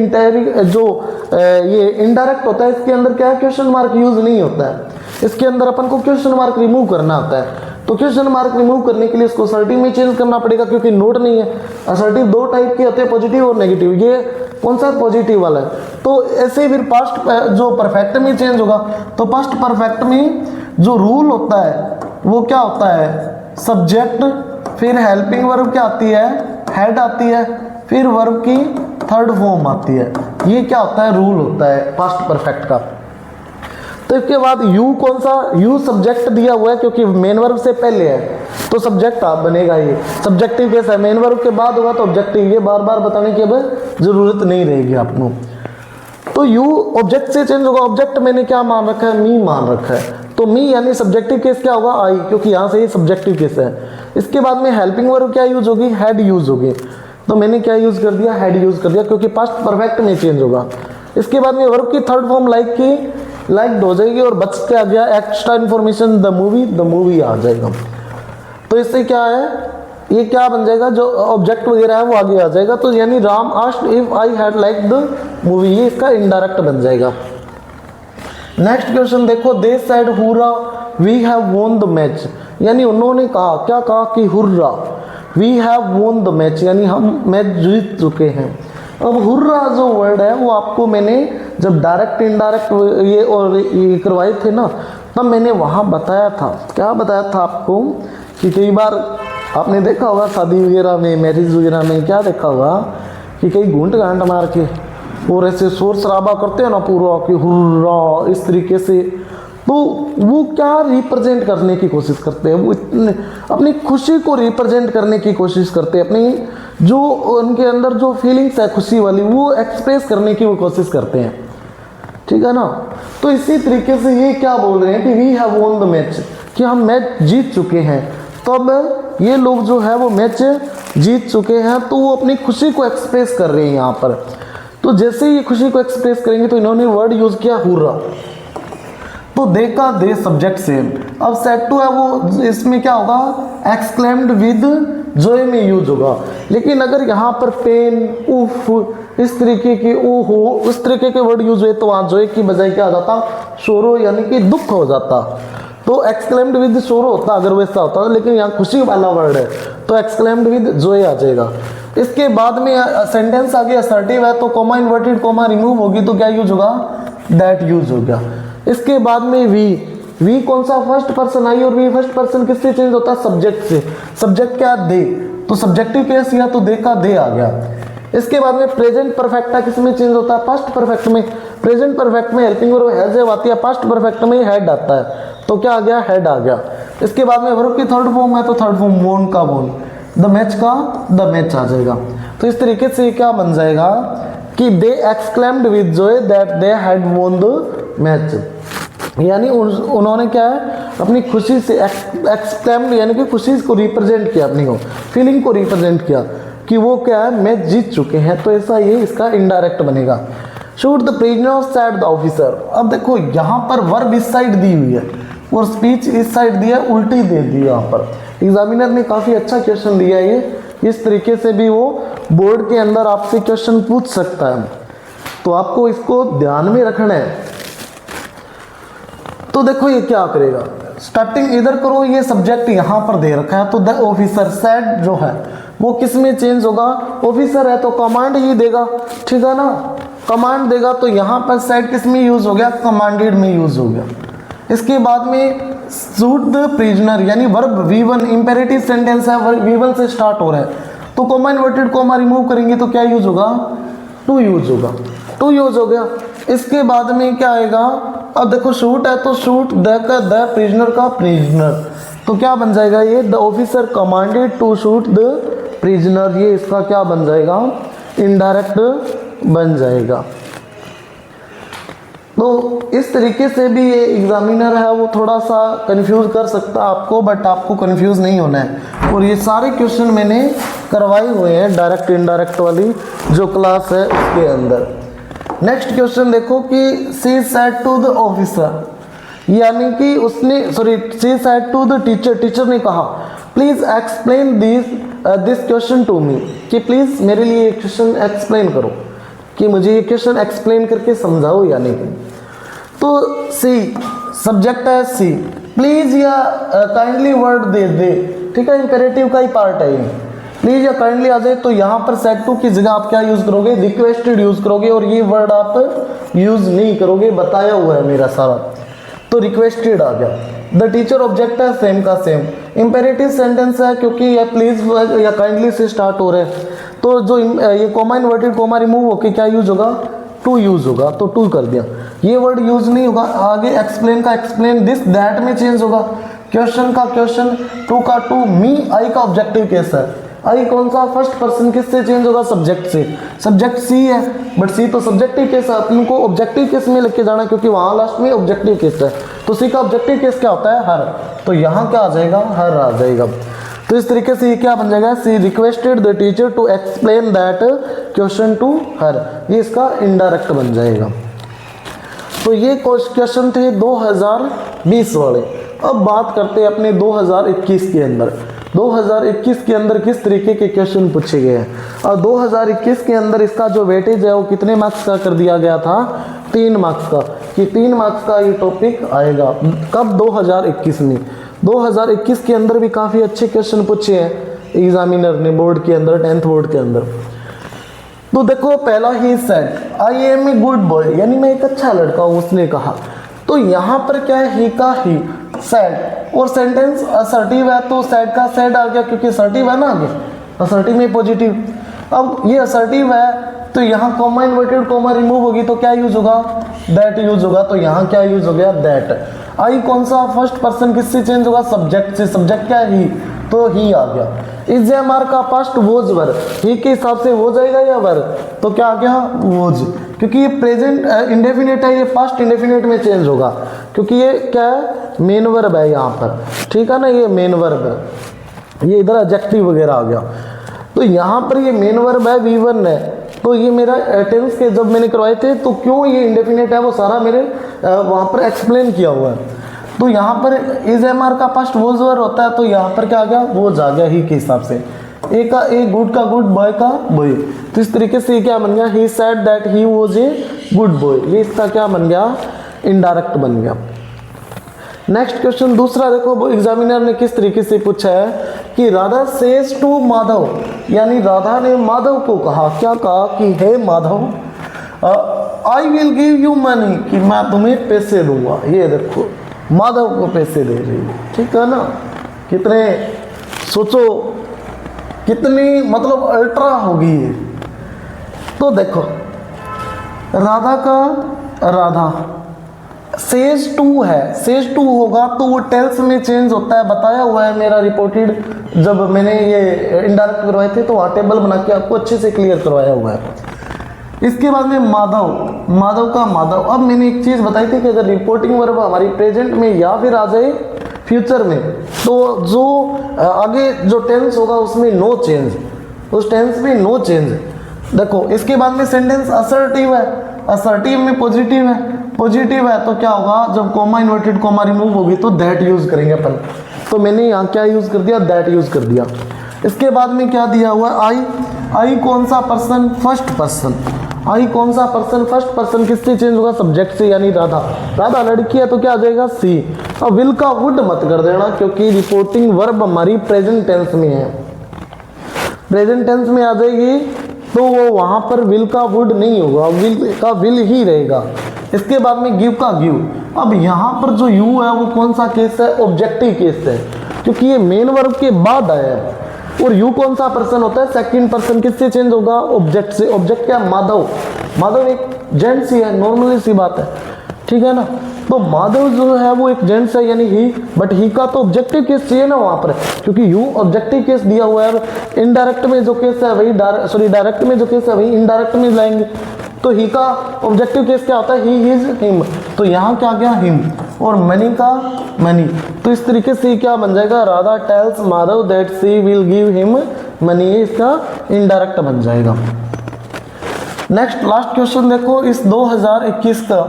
[SPEAKER 1] इनडायरेक्ट होता है, इसके अंदर क्या है, क्वेश्चन मार्क यूज नहीं होता है, इसके अंदर अपन को क्वेश्चन मार्क रिमूव करना होता है। तो क्वेश्चन मार्क रिमूव करने के लिए इसको असर्टिव में चेंज करना पड़ेगा, क्योंकि नोट नहीं है। असर्टिव दो टाइप के होते हैं, पॉजिटिव और नेगेटिव, ये कौन सा पॉजिटिव वाला है। तो ऐसे फिर पास्ट जो परफेक्ट में चेंज होगा, तो पास्ट परफेक्ट में जो रूल होता है वो क्या होता है, सब्जेक्ट, फिर हेल्पिंग वर्ब क्या आती है, हेड आती है, फिर वर्ब की थर्ड फॉर्म आती है। ये क्या होता है, रूल होता है पास्ट परफेक्ट का। तो इसके बाद यू कौन सा, यू सब्जेक्ट दिया हुआ है, क्योंकि मेन वर्ब से पहले है तो सब्जेक्ट आप बनेगा। ये सब्जेक्टिव केस है, मेन वर्ब के बाद होगा तो ऑब्जेक्टिव, ये बार बार बताने की अब जरूरत नहीं रहेगी आपको। तो यू ऑब्जेक्ट से चेंज होगा, ऑब्जेक्ट मैंने क्या मान रखा है, मी मान रखा है, तो मी यानी सब्जेक्टिव केस क्या होगा, आई, क्योंकि यहाँ से ये सब्जेक्टिव केस है। इसके बाद में हेल्पिंग वर्ब क्या यूज होगी, हेड यूज होगी, तो मैंने क्या यूज कर दिया, हेड यूज कर दिया, क्योंकि पास्ट परफेक्ट में चेंज होगा। इसके बाद में वर्ब की थर्ड फॉर्म लाइक की लाइक हो जाएगी, और बच के आ गया एक्स्ट्रा इन्फॉर्मेशन, द मूवी आ जाएगा। तो इससे क्या है, ये क्या बन जाएगा, जो ऑब्जेक्ट वगैरह है वो आगे आ जाएगा। तो यानी Ram asked if I had like the movie, ये इसका इनडायरेक्ट बन जाएगा। नेक्स्ट क्वेश्चन देखो, they said hurrah we have won the match, यानी उन्होंने कहा, क्या कहा कि hurrah we have won the match, यानी हम मैच जीत चुके हैं। अब हुर्रा जो वर्ड है वो आपको मैंने जब डायरेक्ट इनडायरेक्ट ये और ये करवाए थे ना, तब मैंने वहाँ बताया था, क्या बताया था आपको, कि कई बार आपने देखा होगा शादी वगैरह में, मैरिज वगैरह में, क्या देखा होगा कि कई घूंट घांट मार के और ऐसे शोर शराबा करते हैं ना पूरा कि हुर्रा, इस तरीके से। तो वो क्या रिप्रेजेंट करने की कोशिश करते हैं, वो इतने अपनी खुशी को रिप्रेजेंट करने की कोशिश करते हैं, अपनी जो उनके अंदर जो फीलिंग्स है खुशी वाली वो एक्सप्रेस करने की वो कोशिश करते हैं, ठीक है ना। तो इसी तरीके से ये क्या बोल रहे हैं कि we have won the match, कि हम मैच जीत चुके हैं। तो अब ये लोग जो है वो मैच जीत चुके हैं, तो वो अपनी खुशी को एक्सप्रेस कर रहे हैं यहाँ पर। तो जैसे ये खुशी को एक्सप्रेस करेंगे तो इन्होंने वर्ड यूज किया हुर्रा, तो देखा दे सब्जेक्ट से। अब सेट टू है वो, इसमें क्या होगा, एक्सक्लेम्ड विद जॉय में यूज होगा। लेकिन अगर यहाँ पर पेन, उफ, इस तरीके के, ओहो, उस तरीके के वर्ड यूज हुए तो वहाँ जॉय की बजाय क्या आ जाता, शोरो, यानी कि दुख हो जाता। तो एक्सक्लेम्ड विद शोरो होता अगर वैसा होता, लेकिन यहाँ खुशी वाला वर्ड है तो एक्सक्लेम्ड विद जॉय आ जाएगा। इसके बाद में सेंटेंस आगे असर्टिव है तो कॉमा इन्वर्टेड कॉमा रिमूव होगी तो क्या यूज होगा, दैट यूज हो गया। इसके बाद में वी कौन सा, फर्स्ट पर्सन आई, और वी फर्स्ट पर्सन किससे चेंज होता है, सब्जेक्ट से। सब्जेक्ट क्या, दे, तो सब्जेक्टिव केस या तो दे का दे आ गया। इसके बाद में प्रेजेंट परफेक्ट किस में चेंज होता है, पास्ट परफेक्ट में। प्रेजेंट परफेक्ट में हेल्पिंग वर्ब हैज जब आती है, पास्ट परफेक्ट में हेड आता है तो क्या आ गया, हेड आ गया। इसके बाद में वर्ब की थर्ड फॉर्म है तो थर्ड फॉर्म वोन का वोन, द मैच का द मैच आ जाएगा। तो इस तरीके से क्या बन जाएगा कि they exclaimed with joy that they had won the match. यानी उन्होंने क्या है अपनी खुशी से एक्सप्लेम यानी कि खुशी को रिप्रेजेंट किया, अपनी को फीलिंग को रिप्रेजेंट किया कि वो क्या है मैच जीत चुके हैं, तो ऐसा ये इसका इनडायरेक्ट बनेगा। Shoot the prisoner said the officer. अब देखो यहाँ पर वर्ब इस साइड दी हुई है और स्पीच इस साइड दिया, उल्टी दे दी। यहाँ पर एग्जामिनर ने काफ़ी अच्छा क्वेश्चन दिया है ये, इस तरीके से भी वो बोर्ड के अंदर आपसे क्वेश्चन पूछ सकता है, तो आपको इसको ध्यान में रखना है। तो देखो ये क्या करेगा, स्टार्टिंग इधर करो, ये सब्जेक्ट यहाँ पर दे रखा है, तो द ऑफिसर सेड जो है वो किस में चेंज होगा, ऑफिसर है तो कमांड ही देगा, ठीक है ना, कमांड देगा, तो यहाँ पर सेड किस में यूज हो गया, कमांडेड में यूज हो गया। इसके बाद में शूट द प्रिजनर यानी वर्ब V1 इंपेरेटिव सेंटेंस है, V1 से स्टार्ट हो रहा है, तो कॉमा इन्वर्टेड कॉमा रिमूव करेंगे तो क्या यूज होगा, टू यूज होगा, टू यूज हो गया। इसके बाद में क्या आएगा, अब देखो शूट है तो शूट द का द प्रिजनर का प्रिजनर, तो क्या बन जाएगा ये, the officer commanded to shoot the prisoner, ये इसका क्या बन जाएगा, इनडायरेक्ट बन जाएगा। तो इस तरीके से भी ये एग्जामिनर है वो थोड़ा सा कंफ्यूज कर सकता है आपको, बट आपको कंफ्यूज नहीं होना है। और ये सारे क्वेश्चन मैंने करवाए हुए हैं डायरेक्ट इनडायरेक्ट वाली जो क्लास है उसके अंदर। नेक्स्ट क्वेश्चन देखो कि she said to the officer, यानी कि उसने she said to the teacher, teacher ने कहा please explain this question to me, कि प्लीज मेरे लिए ये क्वेश्चन एक्सप्लेन करो, कि मुझे ये क्वेश्चन एक्सप्लेन करके समझाओ। यानी कि तो सी सब्जेक्ट है, सी प्लीज या काइंडली वर्ड दे दे, ठीक है, इंपेरेटिव का ही पार्ट है ये, प्लीज या काइंडली आ जाए तो यहाँ पर सेड टू की जगह आप क्या यूज करोगे, रिक्वेस्टेड यूज करोगे, और ये वर्ड आप यूज नहीं करोगे, बताया हुआ है मेरा सारा, तो रिक्वेस्टेड आ गया। द टीचर ऑब्जेक्ट है सेम का सेम, इंपेरेटिव सेंटेंस है क्योंकि ये प्लीज या काइंडली से स्टार्ट हो रहे हैं, तो जो ये कॉमा इन्वर्टेड कॉमा रिमूव होके क्या यूज होगा, टू यूज होगा, तो टू कर दिया। ये वर्ड यूज नहीं होगा, आगे एक्सप्लेन का एक्सप्लेन, दिस दैट में चेंज होगा, क्वेश्चन का क्वेश्चन, टू का टू, मी आई का ऑब्जेक्टिव केस है, आई कौन सा, फर्स्ट पर्सन, किससे चेंज होगा, सब्जेक्ट से, सब्जेक्ट सी है, बट सी तो सब्जेक्टिव केस है, अपन को ऑब्जेक्टिव केस में लेके जाना क्योंकि वहां लास्ट में ऑब्जेक्टिव केस है, तो सी का ऑब्जेक्टिव केस क्या होता है, हर, तो यहाँ क्या आ जाएगा, हर आ जाएगा। तो इस तरीके से ये क्या बन जाएगा, she requested the teacher to explain that question to her, ये इसका इनडायरेक्ट बन जाएगा। तो ये क्वेश्चन थे 2020 वाले। अब बात करते हैं अपने 2021 के अंदर। 2021 के अंदर किस तरीके के क्वेश्चन पूछे गए हैं, और 2021 के अंदर इसका जो वेटेज है वो कितने मार्क्स का कर दिया गया था, 3 मार्क्स का, कि 3 मार्क्स का ये टॉपिक आएगा। कब, 2021 में। 2021 के अंदर भी काफ़ी अच्छे क्वेश्चन पूछे हैं एग्जामिनर ने बोर्ड के अंदर, 10th बोर्ड के अंदर। तो देखो पहला he said I am a good boy, यानी मैं एक अच्छा लड़का हूँ, उसने कहा। तो यहाँ पर क्या है, ही का ही, सेड, और सेंटेंस असर्टिव है तो सेड का सेड आ गया क्योंकि असर्टिव है ना, आगे असर्टिव में पॉजिटिव। अब ये असर्टिव है तो यहाँ कॉमा इन्वर्टेड कॉमा रिमूव होगी तो क्या यूज होगा, दैट यूज होगा, तो यहाँ क्या यूज हो गया, दैट। आई कौन सा, फर्स्ट पर्सन, किससे चेंज होगा, सब्जेक्ट से, सब्जेक्ट क्या है, ही, तो ही आ गया। इज एम आर का पास्ट वोज वर, ही के हिसाब से हो जाएगा या वर, तो क्या आ गया, वोज, क्योंकि ये प्रेजेंट इंडेफिनेट है, ये पास्ट इंडेफिनेट में चेंज होगा क्योंकि ये क्या है, मेन वर्ब है यहाँ पर, ठीक है ना, ये मेन वर्ब है, ये इधर एडजेक्टिव वगैरह आ गया। तो यहाँ पर ये मेन वर्ब है, V1 है, तो ये मेरा टेंस के जब मैंने करवाए थे तो क्यों ये इंडेफिनेट है वो सारा मेरे वहाँ पर एक्सप्लेन किया हुआ है। तो यहाँ पर इज एम आर का पास्ट वोज वर होता है, तो यहाँ पर क्या आ गया, वोज आ गया ही के हिसाब से। ए का ए, गुड का गुड, बॉय का बॉय, तो इस तरीके से ये क्या बन गया, he said that he was a good boy, ये इसका क्या बन गया, इनडायरेक्ट बन गया। नेक्स्ट क्वेश्चन दूसरा देखो, वो एग्जामिनर ने किस तरीके से पूछा है कि राधा सेज टू माधव, यानी राधा ने माधव को कहा, क्या कहा कि हे Madhav, I will give you money, कि मैं तुम्हें पैसे दूंगा। ये देखो माधव को पैसे दे रही है, ठीक है ना, कितने सोचो कितनी मतलब अल्ट्रा होगी ये। तो देखो राधा का, राधा सेज टू है, सेज टू होगा तो वो टेल्स में चेंज होता है, बताया हुआ है मेरा रिपोर्टेड, जब मैंने ये इनडायरेक्ट करवाए थे तो वहाँ टेबल बना के आपको अच्छे से क्लियर करवाया हुआ है। इसके बाद में माधव, माधव का माधव। अब मैंने एक चीज़ बताई थी कि अगर रिपोर्टिंग वर्ब हमारी प्रेजेंट में या फिर आ जाए फ्यूचर में, तो जो आगे जो टेंस होगा उसमें नो चेंज, उस टेंस में नो चेंज। देखो इसके बाद में सेंटेंस असर्टिव है, असर्टिव में पॉजिटिव है, पॉजिटिव है तो क्या होगा, जब कॉमा इन्वर्टेड कॉमा रिमूव होगी तो दैट यूज करेंगे अपन। तो मैंने यहाँ क्या यूज कर दिया, दैट यूज कर दिया। इसके बाद में क्या दिया हुआ है, आई। आई कौन सा पर्सन, फर्स्ट पर्सन। आई कौन सा पर्सन, फर्स्ट पर्सन। किससे चेंज होगा, सब्जेक्ट से, यानी राधा। राधा लड़की है तो क्या आ जाएगा, सी। अब विल का वुड मत कर देना क्योंकि रिपोर्टिंग वर्ब हमारी प्रेजेंट टेंस में है, प्रेजेंट टेंस में आ जाएगी तो वो वहां पर विल का वुड नहीं होगा, विल का विल ही रहेगा। इसके बाद में गिव का गिव। अब यहाँ पर जो यू है वो कौन सा केस है, ऑब्जेक्टिव केस है क्योंकि ये मेन वर्ब के बाद आया है। और यू कौन सा पर्सन होता है, सेकंड पर्सन। किससे चेंज होगा, ऑब्जेक्ट से। ऑब्जेक्ट क्या, माधव। माधव एक जेंट्स ही है, नॉर्मली सी बात है, ठीक है ना। तो माधव जो है वो एक जेंट्स है यानी ही, बट ही का तो ऑब्जेक्टिव केस चाहिए ना वहां पर, क्योंकि यू ऑब्जेक्टिव केस दिया हुआ है। इनडायरेक्ट में जो केस है वही डायरेक्ट में जो केस है वही इनडायरेक्ट में लाएंगे। तो ही का ऑब्जेक्टिव केस क्या होता है, ही इज हिम, तो यहाँ क्या गया, हिम। और मनी का मनी। तो इस तरीके से क्या बन जाएगा, Radha tells Madhav that she will give him money, इसका इनडायरेक्ट बन जाएगा। नेक्स्ट लास्ट क्वेश्चन देखो इस 2021 का,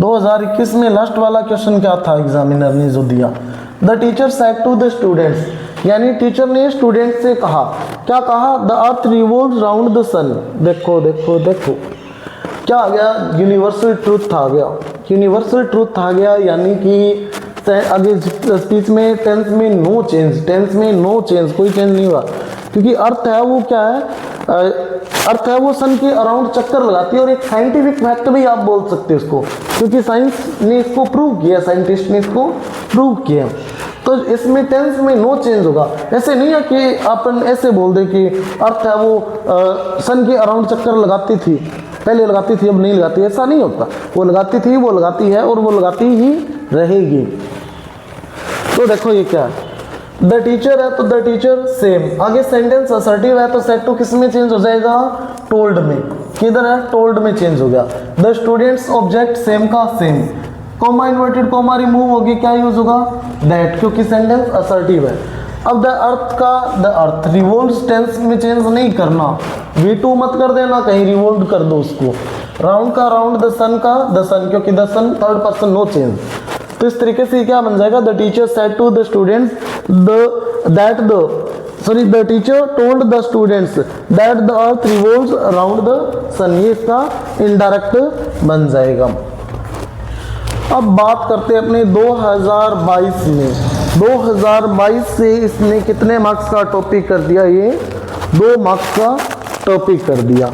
[SPEAKER 1] 2021 में लास्ट वाला क्वेश्चन क्या था एग्जामिनर ने जो दिया, the teacher said to the students, यानी टीचर ने स्टूडेंट से कहा, क्या कहा, the earth revolves round the sun. देखो देखो देखो क्या आ गया, यूनिवर्सल ट्रूथ आ गया, यूनिवर्सल ट्रूथ आ गया, यानी कि आगे स्पीच में टेंस में नो चेंज, टेंस में नो चेंज, कोई चेंज नहीं हुआ क्योंकि अर्थ है वो क्या है, अर्थ है वो सन के अराउंड चक्कर लगाती है। और एक साइंटिफिक फैक्ट भी आप बोल सकते हो इसको, क्योंकि साइंस ने इसको प्रूव किया, साइंटिस्ट ने इसको प्रूव किया। तो इसमें टेंस में नो चेंज होगा। ऐसे नहीं है कि अपन ऐसे बोल दे कि अर्थ है वो सन के अराउंड चक्कर लगाती थी, पहले लगाती थी अब नहीं लगाती, ऐसा नहीं होता। वो लगाती थी, वो लगाती है और वो लगाती ही रहेगी। तो देखो ये क्या है, द टीचर है तो द टीचर सेम। आगे सेंटेंस असर्टिव है तो सेड टू किस में चेंज हो जाएगा, टोल्ड में। किधर है, टोल्ड में चेंज हो गया। द स्टूडेंट्स ऑब्जेक्ट सेम का same, comma inverted comma remove होगी, क्या यूज होगा, दैट, क्योंकि सेंटेंस असर्टिव है। अब द अर्थ का द अर्थ रिवोल्व्स टेंस में चेंज नहीं करना, V2 मत कर देना, कहीं रिवोल्व कर दो उसको। राउंड का राउंड, द सन का द सन, क्योंकि the sun third person no change. तो इस तरीके से क्या बन जाएगा, the teacher said to the students the teacher told the students that the earth revolves around the sun, ये इसका इनडायरेक्ट बन जाएगा। अब बात करते हैं अपने 2022 में। 2022 से इसने कितने मार्क्स का टॉपिक कर दिया, ये 2 मार्क्स का टॉपिक कर दिया।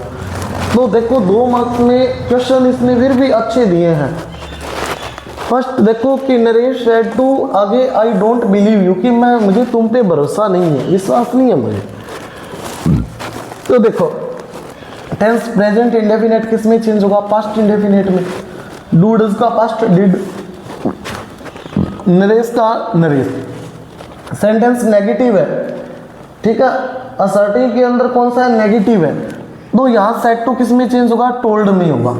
[SPEAKER 1] तो देखो 2 मार्क्स में क्वेश्चन इसने फिर भी अच्छे दिए हैं। फर्स्ट देखो कि नरेश सेड टू, आगे आई डोंट बिलीव यू, कि मुझे तुम पे भरोसा नहीं है, विश्वास नहीं है मुझे। तो देखो टेंस प्रेजेंट इंडेफिनेट किस में चेंज होगा, पास्ट इंडेफिनेट में। डू डज का पास्ट डिड, नरेश का नरेश। सेंटेंस नेगेटिव है, ठीक है, असर्टिव के अंदर कौन सा है, नेगेटिव है। तो यहाँ सेड टू किस में चेंज होगा, टोल्ड में होगा।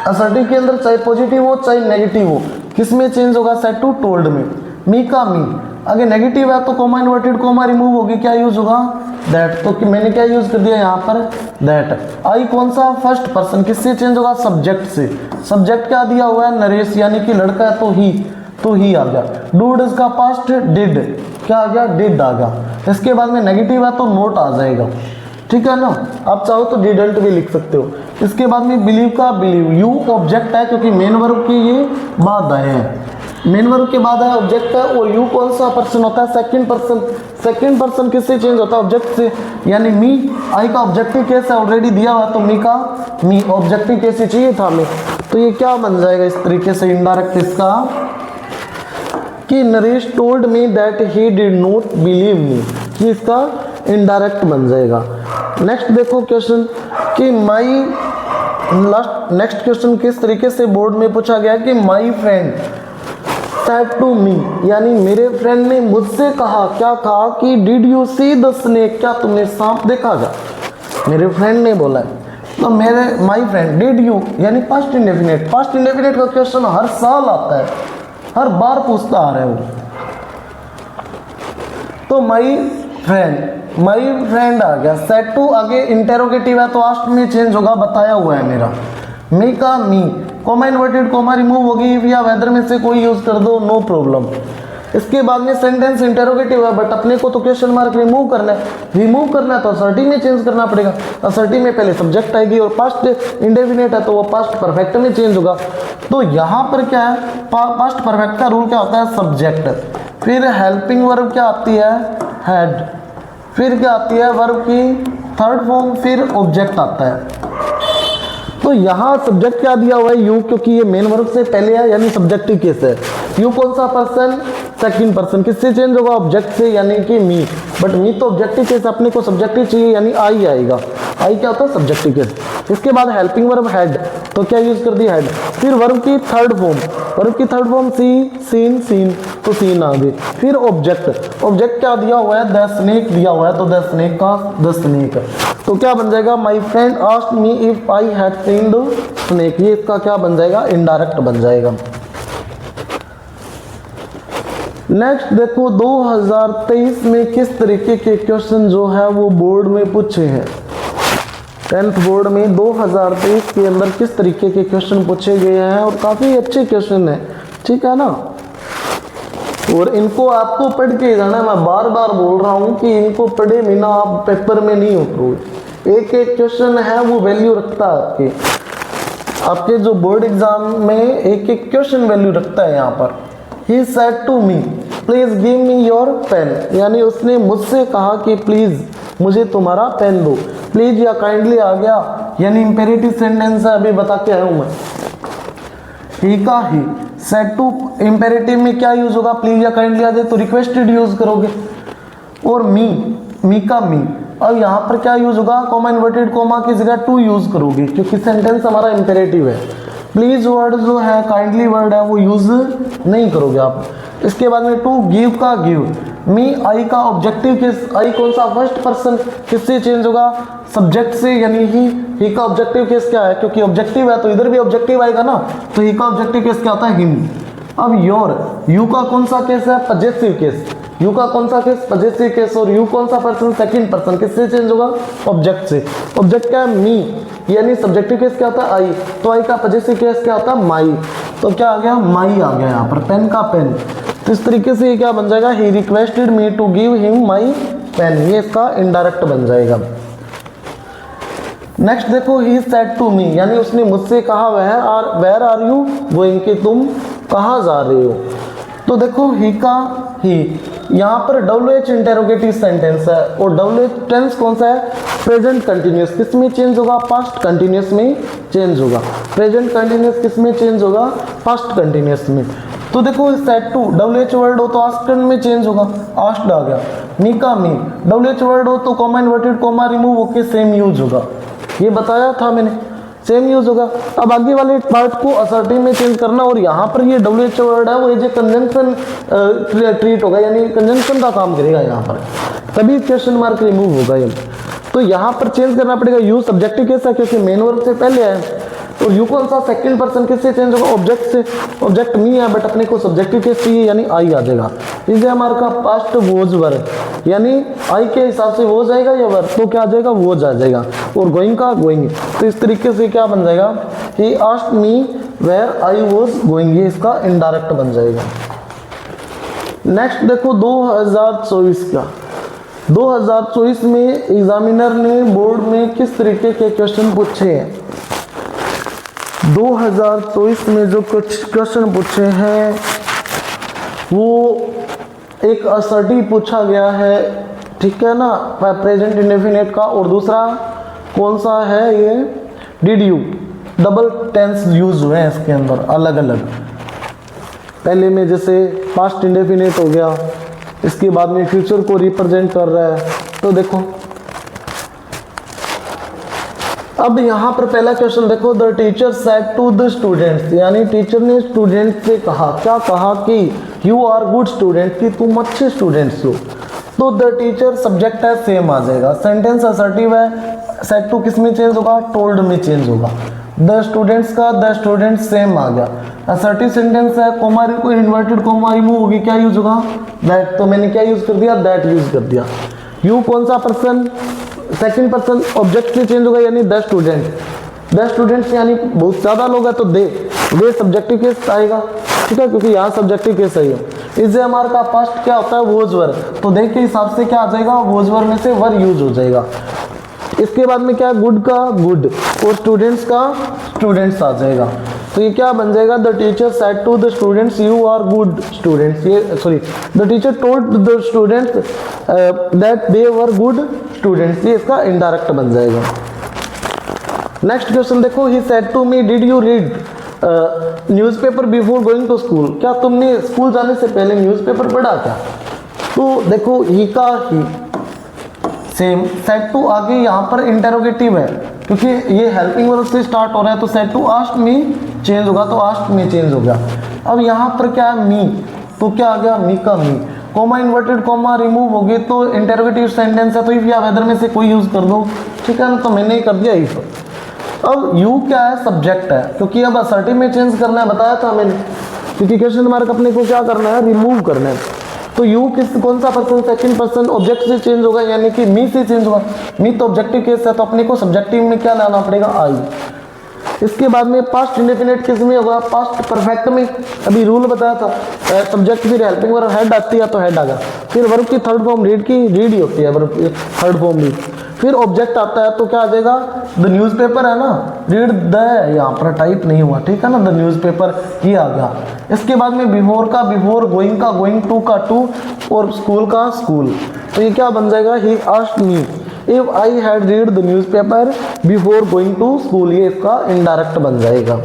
[SPEAKER 1] असर्टिव के अंदर चाहे पॉजिटिव हो चाहे नेगेटिव हो, किस में चेंज होगा, सेड टू टोल्ड में। मी का मी, आगे नेगेटिव है तो कॉमा इन्वर्टेड कॉमा रिमूव होगी, क्या यूज होगा, दैट। तो मैंने क्या यूज कर दिया यहाँ पर, दैट। आई कौन सा, फर्स्ट पर्सन, किससे चेंज होगा, सब्जेक्ट से। सब्जेक्ट क्या दिया हुआ है, नरेश, यानी कि लड़का है तो ही आ गया। डू डज का पास्ट डिड, क्या आ गया, डिड आ गया। इसके बाद में नेगेटिव है तो नोट आ जाएगा, ठीक है ना। आप चाहो तो डिडंट भी लिख सकते हो। इसके बाद में बिलीव का बिलीव, यू ऑब्जेक्ट है क्योंकि मेन वर्ब के ये बाद आए हैं, मेन वर्ब के बाद आया ऑब्जेक्ट है। और यू कौन सा पर्सन होता है, सेकंड पर्सन। सेकंड पर्सन किससे चेंज होता है, ऑब्जेक्ट से, यानी मी। आई का ऑब्जेक्टिव केस है ऑलरेडी दिया हुआ, तो मी का मी, ऑब्जेक्टिव केस ही चाहिए था हमें। तो ये क्या बन जाएगा इस तरीके से इनडायरेक्ट इसका, कि Naresh told me that he did not believe me, कि इसका इनडायरेक्ट बन जाएगा। नेक्स्ट देखो क्वेश्चन कि माई, नेक्स्ट क्वेश्चन किस तरीके से बोर्ड में पूछा गया कि my friend said to me, यानी मेरे फ्रेंड ने मुझसे कहा, क्या कहा कि did you see the snake, क्या तुमने सांप देखा क्या, मेरे फ्रेंड ने बोला है। तो मेरे माई फ्रेंड, डिड यू यानी पास्ट इंडेफिनिट। पास्ट इंडेफिनिट का क्वेश्चन हर साल आता है, हर बार पूछता आ रहा है वो। तो माई फ्रेंड आ गया। सेड टू आगे इंटेरोगेटिव है तो आस्ट में चेंज होगा, बताया हुआ है मेरा। मी का मी, कॉमा इन्वर्टेड कॉमा रिमूव होगी या वेदर में से कोई यूज कर दो, नो प्रॉब्लम। इसके बाद में सेंटेंस इंटेरोगेटिव है बट अपने को तो क्वेश्चन मार्क रिमूव करना है तो असर्टिव में चेंज करना पड़ेगा। असर्टिव में पहले सब्जेक्ट आएगी और पास्ट इंडेफिनिट है तो वो पास्ट परफेक्ट में चेंज होगा। तो यहाँ पर क्या है, पास्ट परफेक्ट का रूल क्या होता है, सब्जेक्ट, फिर हेल्पिंग वर्ब क्या आती है, हैड, फिर क्या आती है वर्ब की थर्ड फॉर्म, फिर ऑब्जेक्ट आता है। तो यहाँ सब्जेक्ट क्या दिया हुआ है, यू, क्योंकि ये मेन वर्ब से पहले है यानी सब्जेक्टिव केस है। यू कौन सा पर्सन, सेकंड पर्सन, किससे चेंज होगा, ऑब्जेक्ट से यानी कि मी। बट मी तो ऑब्जेक्टिव केस, अपने को सब्जेक्टिव चाहिए यानी आई आएगा। आई क्या होता है, सब्जेक्टिव केस। इसके बाद हेल्पिंग वर्ब हैड, तो क्या यूज कर दिया, हैड। फिर वर्ब की थर्ड फॉर्म सी, सीन, तो सीन आ गई। फिर ऑब्जेक्ट क्या दिया हुआ है, द स्नेक दिया हुआ है तो द स्नेक का द स्नेक। तो क्या बन जाएगा, my friend asked me if I had seen the snake. ये इसका क्या बन जाएगा, इनडायरेक्ट बन जाएगा। नेक्स्ट देखो 2023 में किस तरीके के क्वेश्चन जो है वो बोर्ड में पूछे हैं। 10th बोर्ड में 2023 के अंदर किस तरीके के क्वेश्चन पूछे गए हैं और काफ़ी अच्छे क्वेश्चन है, ठीक है ना। और इनको आपको पढ़ के जाना, मैं बार बार बोल रहा हूँ कि इनको पढ़े बिना आप पेपर में नहीं उतरोगे। एक एक क्वेश्चन है वो वैल्यू रखता है आपके जो बोर्ड एग्जाम में एक एक क्वेश्चन वैल्यू रखता है। यहाँ पर he said to me please give me your pen, यानी उसने मुझसे कहा कि प्लीज मुझे तुम्हारा पेन दो। प्लीज या काइंडली आ गया यानी इंपेरेटिव सेंटेंस है, अभी बता के आया हूं मैं। ही का ही, सेड टू इंपेरेटिव में क्या यूज होगा, प्लीज या काइंडली आ जाए तो रिक्वेस्टेड यूज करोगे। और मी का मी, अब यहाँ पर क्या यूज होगा, कॉमा इन्वर्टेड कॉमा की जगह टू यूज करोगे क्योंकि सेंटेंस हमारा इंपेरेटिव है। प्लीज वर्ड जो है, काइंडली वर्ड है, वो यूज नहीं करोगे आप। इसके बाद में टू गिव का गिव, मी आई का ऑब्जेक्टिव केस, आई कौन सा, फर्स्ट पर्सन, किससे चेंज होगा, सब्जेक्ट से यानी ही का ऑब्जेक्टिव केस क्या है, क्योंकि ऑब्जेक्टिव है तो इधर भी ऑब्जेक्टिव आएगा ना, तो ही का ऑब्जेक्टिव केस क्या होता है, हिम। अब योर, यू का कौन सा केस है, पजेसिव केस, यू का कौन सा केस, पजेसिव केस। और यू कौन सा पर्सन, सेकंड पर्सन, किससे चेंज होगा, ऑब्जेक्ट से। ऑब्जेक्ट क्या है, मी, यानी सब्जेक्टिव केस क्या होता है, आई, तो आई का पजेसिव केस क्या होता है, माई। तो क्या आ गया, माई आ गया यहाँ पर, पेन का पेन। तो इस तरीके से ये क्या बन जाएगा, he requested me to give him my pen, ये इसका इनडायरेक्ट बन जाएगा। नेक्स्ट देखो, ही सेड टू मी, यानी उसने मुझसे कहा वेयर आर यू गोइंग, कि तुम कहाँ जा रहे हो। तो देखो ही का ही, यहाँ पर WH इंटेरोगेटिव सेंटेंस है और WH टेंस कौन सा है, प्रेजेंट कंटिन्यूस, किस में चेंज होगा, पास्ट कंटिन्यूस में चेंज होगा। प्रेजेंट कंटिन्यूस किस में चेंज होगा, पास्ट कंटिन्यूस में। तो देखो सेड टू, WH वर्ड हो तो आस्क्ड में चेंज होगा, आस्क्ड आ गया। मी का मी, WH वर्ड हो तो कॉमा इन्वर्टेड कॉमा रिमूव होके सेम यूज होगा, ये बताया था मैंने, सेम यूज होगा। अब आगे वाले पार्ट को असर्टिव में चेंज करना, और यहाँ पर ये WH वर्ड है वो एज ए कंजंक्शन ट्रीट होगा, यानी कंजंक्शन का काम करेगा यहाँ पर, तभी क्वेश्चन मार्क रिमूव होगा ये। तो यहाँ पर चेंज करना पड़ेगा, यू सब्जेक्टिव केस है क्योंकि मेन वर्ब से पहले है, और यू कौन सा, सेकंड पर्सन, किससे चेंज होगा, ऑब्जेक्ट से। ऑब्जेक्ट मी है बट अपने को सब्जेक्टिव केस चाहिए यानी आई आ जाएगा। इसे हमारे का पास्ट वोज वर्ब, यानी आई के हिसाब से वो जाएगा या वर्ब, तो क्या आ जाएगा, वो जा जाएगा। और गोइंग का गोइंग, तो इस तरीके से क्या बन जाएगा, he asked me where I was going, ये इसका इनडायरेक्ट बन जाएगा। नेक्स्ट देखो 2024 का, 2024 में एग्जामिनर ने बोर्ड में किस तरीके के क्वेश्चन पूछे हैं। 2024 में जो कुछ क्वेश्चन पूछे हैं वो एक असर्टिव पूछा गया है, ठीक है ना, प्रेजेंट इंडेफिनिट का, और दूसरा कौन सा है, ये did you, double tense use हुए हैं इसके अंदर अलग अलग। पहले में जैसे पास्ट इंडेफिनिट हो गया, इसके बाद में फ्यूचर को रिप्रेजेंट कर रहा है। तो देखो अब यहाँ पर पहला क्वेश्चन देखो, the teacher said to the students, यानी टीचर ने स्टूडेंट से कहा, क्या कहा कि यू आर गुड स्टूडेंट, कि तुम अच्छे स्टूडेंट्स हो। तो द टीचर सब्जेक्ट है, सेम आ जाएगा। सेंटेंस असर्टिव है, सेड टू किस में चेंज होगा, टोल्ड में चेंज होगा। द स्टूडेंट्स का द स्टूडेंट्स सेम आ गया। असर्टिव सेंटेंस है, कोमा को इन्वर्टेड कोमा रिमूव होगी, क्या यूज होगा, दैट। तो मैंने क्या यूज कर दिया, दैट यूज कर दिया। यू कौन सा पर्सन, सेकंड पर्सन, ऑब्जेक्ट से चेंज होगा यानी द स्टूडेंट। द स्टूडेंट्स यानी बहुत ज्यादा लोग है तो दे सब्जेक्टिव केस आएगा, ठीक है, क्योंकि यहाँ सब्जेक्टिव केस है। इस हमारे का पास्ट क्या होता है, वोज वर, तो दे के हिसाब से क्या आ जाएगा, वोज वर में से वर यूज हो जाएगा। इसके बाद में क्या है, गुड का गुड और स्टूडेंट्स का स्टूडेंट्स आ जाएगा। तो ये क्या बन जाएगा, the teacher said to the students you are good students, ये sorry the teacher told the students that they were good students, ये इसका इनडायरेक्ट बन जाएगा। नेक्स्ट क्वेश्चन देखो, he said to me did you read newspaper before going to school, क्या तुमने school जाने से पहले न्यूज़पेपर पढ़ा क्या। तो देखो ही का ही सेम, सेड टू आगे यहाँ पर इंटेरोगेटिव है क्योंकि ये हेल्पिंग वर्ब से स्टार्ट हो रहा है, तो said to asked me change होगा, तो आस्क्ड मी चेंज हो गया। अब यहाँ पर क्या है, मी, तो क्या आ गया, मी का मी। कोमा इन्वर्टेड कोमा रिमूव होगी तो इंटेरोगेटिव सेंटेंस है, तो इफ या वेदर में से कोई यूज कर दो, ठीक है ना, तो मैंने ही कर दिया इफ। अब यू क्या है, सब्जेक्ट है, क्योंकि अब असर्टिव में चेंज करना है, बताया था मैंने, क्योंकि क्वेश्चन मार्क अपने को क्या करना है, रिमूव करना है। तो यू किस कौन सा पर्सन, सेकंड पर्सन, ऑब्जेक्ट से चेंज होगा यानी कि मी से चेंज होगा। मी तो ऑब्जेक्टिव केस है, तो अपने को सब्जेक्टिव में क्या लाना पड़ेगा, आई। इसके बाद में पास्ट इंडेफिनिट किस में होगा, पास्ट परफेक्ट में। अभी रूल बताया था, सब्जेक्ट फिर हेल्पिंग वर्ब हेड आती है तो हेड आ गया। फिर वर्ब की थर्ड फॉर्म रीड की, रीड ही होती है वर्ब थर्ड फॉर्म भी। फिर ऑब्जेक्ट आता है तो क्या आ जाएगा, द न्यूज़पेपर है ना, रीड द है, यहाँ पर टाइप नहीं हुआ, ठीक है ना, द न्यूज़पेपर ये आ गया। इसके बाद में बिफोर का बिफोर, गोइंग का गोइंग, टू का टू और स्कूल का स्कूल। तो ये क्या बन जाएगा, he asked me if I had read the newspaper before going to school, ये इसका इनडायरेक्ट बन जाएगा।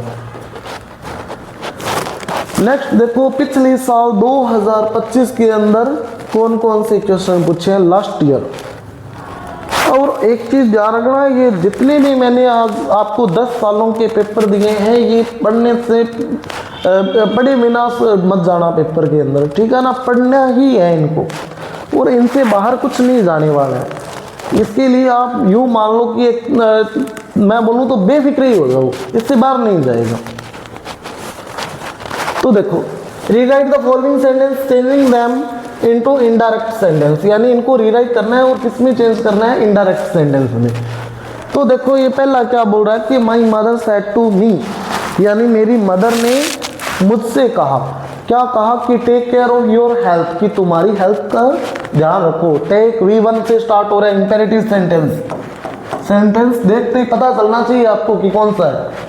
[SPEAKER 1] नेक्स्ट देखो, पिछले साल 2025 के अंदर कौन कौन से क्वेश्चन पूछे हैं लास्ट ईयर। और एक चीज ध्यान रखना, ये जितने भी मैंने आपको 10 सालों के पेपर दिए हैं, ये पढ़ने से पढ़े बिना मत जाना पेपर के अंदर, ठीक है ना, पढ़ना ही है इनको और इनसे बाहर कुछ नहीं जाने वाला है। इसके लिए आप यूँ मान लो कि एक मैं बोलूँ तो बेफिक्र ही हो जाओ, इससे बाहर नहीं जाएगा। तो देखो, rewrite the following sentence changing them into indirect sentence, यानी इनको रीराइट करना है और किस में चेंज करना है, इनडायरेक्ट सेंटेंस में। तो देखो ये पहला क्या बोल रहा है कि my mother said to me, यानी मेरी मदर ने मुझसे कहा, क्या कहा कि take care of your health, कि तुम्हारी हेल्थ का ध्यान रखो। टेक V1 से स्टार्ट हो रहा है, इंपेरेटिव सेंटेंस। सेंटेंस देखते ही पता चलना चाहिए आपको कि कौन सा है।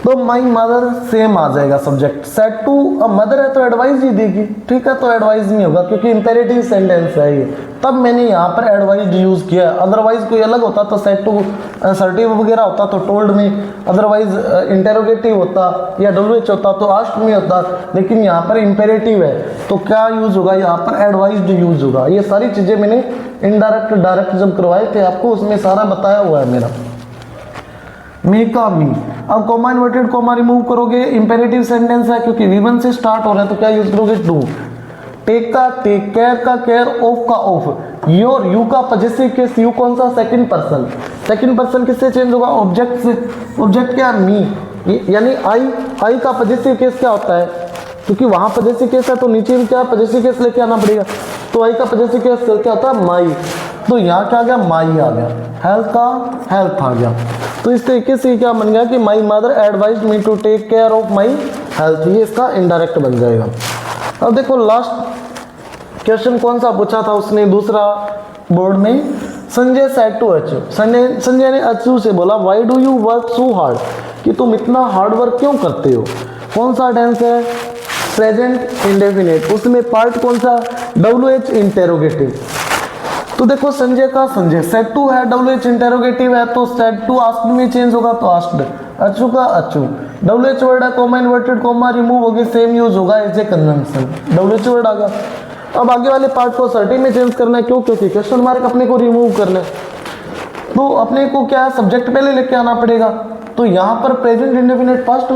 [SPEAKER 1] तो माई मदर सेम आ जाएगा सब्जेक्ट। सेड टू, अब मदर है तो एडवाइस ही देगी, ठीक है, तो एडवाइस नहीं होगा क्योंकि इंपेरेटिव सेंटेंस है ये, तब मैंने यहाँ पर एडवाइज यूज किया। अदरवाइज कोई अलग होता तो सेड टू असर्टिव वगैरह होता तो टोल्ड में, अदरवाइज इंटेरोगेटिव होता या WH होता तो आस्क्ड में होता, लेकिन यहाँ पर इंपेरेटिव है तो क्या यूज होगा, यहाँ पर एडवाइज्ड यूज होगा। ये सारी चीजें मैंने इनडायरेक्ट डायरेक्ट जब करवाए थे आपको, उसमें सारा बताया हुआ है मेरा। मी का मी, अब कोमा इन्वर्टेड कोमा रिमूव करोगे, इंपेरेटिव सेंटेंस है क्योंकि V1 से स्टार्ट हो रहा है तो क्या यूज करोगे, टू। टेक का टेक, केयर का केयर, ऑफ का ऑफ, योर यू का पॉजेसिव केस, यू कौन सा, सेकंड पर्सन। सेकंड पर्सन किससे चेंज होगा, ऑब्जेक्ट से। ऑब्जेक्ट क्या, मी, यानी आई का पॉजेसिव केस क्या होता है, क्योंकि वहां पॉजेसिव केस है तो नीचे भी क्या पॉजेसिव केस लेके आना पड़ेगा, तो आई का पॉजेसिव केस क्या होता है, माई। तो यहाँ क्या आ गया, माई आ गया। हेल्थ का हेल्थ आ गया। तो इस तरीके से क्या बन गया कि my mother advised me to take care of my health, ये इसका इनडायरेक्ट बन जाएगा। अब देखो लास्ट क्वेश्चन कौन सा पूछा था उसने दूसरा बोर्ड में, संजय सेड टू अच्यू, संजय ने अच्यू से बोला why do you work so hard, कि तुम इतना हार्ड वर्क क्यों करते हो। कौन सा टेंस है, प्रेजेंट इंडेफिनिट, उसमें पार्ट कौन सा, WH इंटेरोगेटिव। तो देखो संजय का संजय, सेड टू है, WH इंटेरोगेटिव है तो सेड टू आस्क्ड में चेंज होगा तो आस्क्ड। अच्यू का अच्यू, WH वर्ड है, कोमा इन्वर्टेड कोमा रिमूव होगी, सेम यूज होगा as a conjunction, WH word आ गया। अब आगे वाले पार्ट को सर्टी में चेंज करना है, क्यों, क्योंकि क्वेश्चन मार्क अपने को रिमूव करना है, तो अपने को क्या है, सब्जेक्ट पहले लेके आना पड़ेगा। तो यहाँ पर प्रेजेंट इंडेफिनिट पास्ट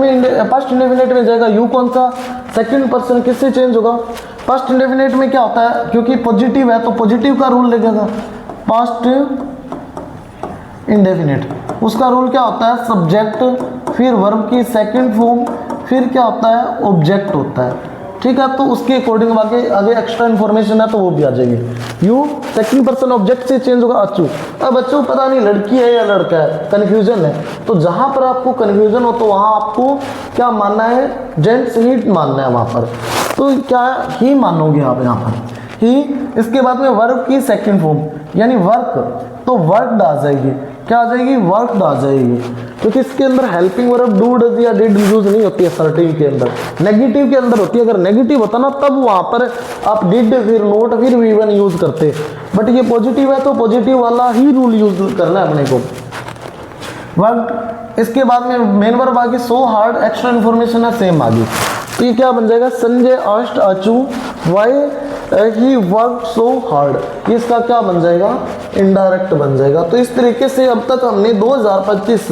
[SPEAKER 1] इंडेफिनिट में जाएगा, यू कौन सा, सेकंड पर्सन, किससे चेंज होगा, पास्ट इंडेफिनिट में क्या होता है, क्योंकि पॉजिटिव है तो पॉजिटिव का रूल लगेगा, पास्ट इंडेफिनिट। उसका रूल क्या होता है, सब्जेक्ट, फिर वर्ब की सेकंड फॉर्म, फिर क्या होता है, ऑब्जेक्ट होता है। ठीक है, तो उसके अकॉर्डिंग बाकी आगे एक्स्ट्रा इन्फॉर्मेशन है तो वो भी आ जाएगी। यू सेकंड पर्सन ऑब्जेक्ट से चेंज होगा अच्चू। अब अच्चू पता नहीं लड़की है या लड़का है, कन्फ्यूजन है। तो जहां पर आपको कन्फ्यूजन हो तो वहां आपको क्या मानना है, जेंट्स ही मानना है वहां पर। तो क्या ही मानोगे आप यहाँ पर ही। इसके बाद में वर्ब की सेकंड फॉर्म यानी वर्क, तो वर्कड आ जाएगी। क्या आ जाएगी, वर्कड आ जाएगी, क्योंकि इसके अंदर हेल्पिंग वर्ब डू डज या डिड यूज नहीं होती है असर्टिव के अंदर, नेगेटिव के अंदर होती है। अगर नेगेटिव होता ना तब वहां पर आप डिड फिर नोट फिर वी वन यूज करते, बट ये पॉजिटिव है तो पॉजिटिव वाला ही रूल यूज करना है अपने को, वर्क। इसके बाद में मेन वर्ब आ गई, सो हार्ड, एक्स्ट्रा इन्फॉर्मेशन है सेम आ गई। तो ये क्या बन जाएगा, Sanjay asked Achchu why he work so hard, ये इसका क्या बन जाएगा, इनडायरेक्ट बन जाएगा। तो इस तरीके से अब तक हमने 2025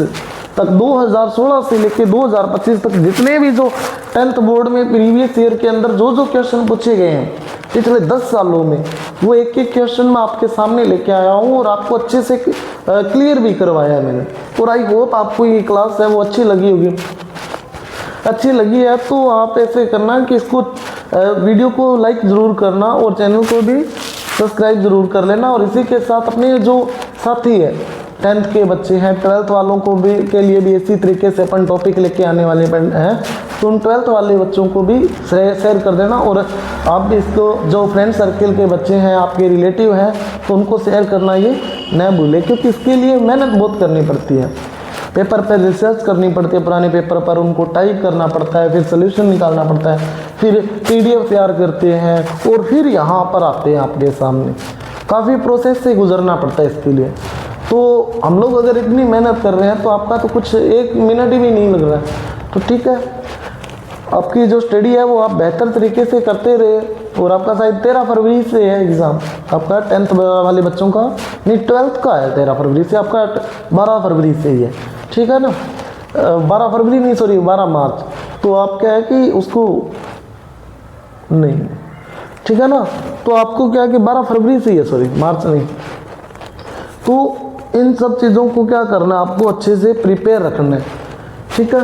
[SPEAKER 1] तक, 2016 से लेके 2025 तक जितने भी जो 10th बोर्ड में प्रीवियस ईयर के अंदर जो जो क्वेश्चन पूछे गए हैं पिछले 10 सालों में, वो एक एक क्वेश्चन मैं आपके सामने लेके आया हूँ और आपको अच्छे से क्लियर भी करवाया है मैंने। और आई होप आपको ये क्लास है वो अच्छी लगी होगी। अच्छी लगी है तो आप ऐसे करना कि इसको वीडियो को लाइक ज़रूर करना और चैनल को भी सब्सक्राइब ज़रूर कर लेना। और इसी के साथ अपने जो साथी है 10th के बच्चे हैं, 12th वालों को भी के लिए भी इसी तरीके से अपन टॉपिक लेके आने वाले हैं, तो उन 12th वाले बच्चों को भी शेयर कर देना। और आप भी इसको जो फ्रेंड सर्किल के बच्चे हैं, आपके रिलेटिव हैं, तो उनको शेयर करना ये न भूलें, क्योंकि इसके लिए मेहनत बहुत करनी पड़ती है। पेपर पर रिसर्च करनी पड़ती है, पुराने पेपर पर उनको टाइप करना पड़ता है, फिर सोल्यूशन निकालना पड़ता है, फिर PDF तैयार करते हैं और फिर यहाँ पर आते हैं आपके सामने। काफ़ी प्रोसेस से गुजरना पड़ता है इसके लिए। तो हम लोग अगर इतनी मेहनत कर रहे हैं तो आपका तो कुछ 1 मिनट भी नहीं लग रहा है। तो ठीक है, आपकी जो स्टडी है वो आप बेहतर तरीके से करते रहे। और आपका शायद 13 फरवरी से है एग्ज़ाम, आपका 10th वाले बच्चों का नहीं, 12th का है 13 फरवरी से, आपका 12 फरवरी से ही है। ठीक है ना, 12 फरवरी नहीं, सॉरी 12 मार्च। तो आप क्या है कि उसको नहीं, ठीक है ना, तो आपको क्या है कि 12 फरवरी से ही है, सॉरी मार्च नहीं। तो इन सब चीज़ों को क्या करना है, आपको अच्छे से प्रिपेयर रखना है। ठीक है।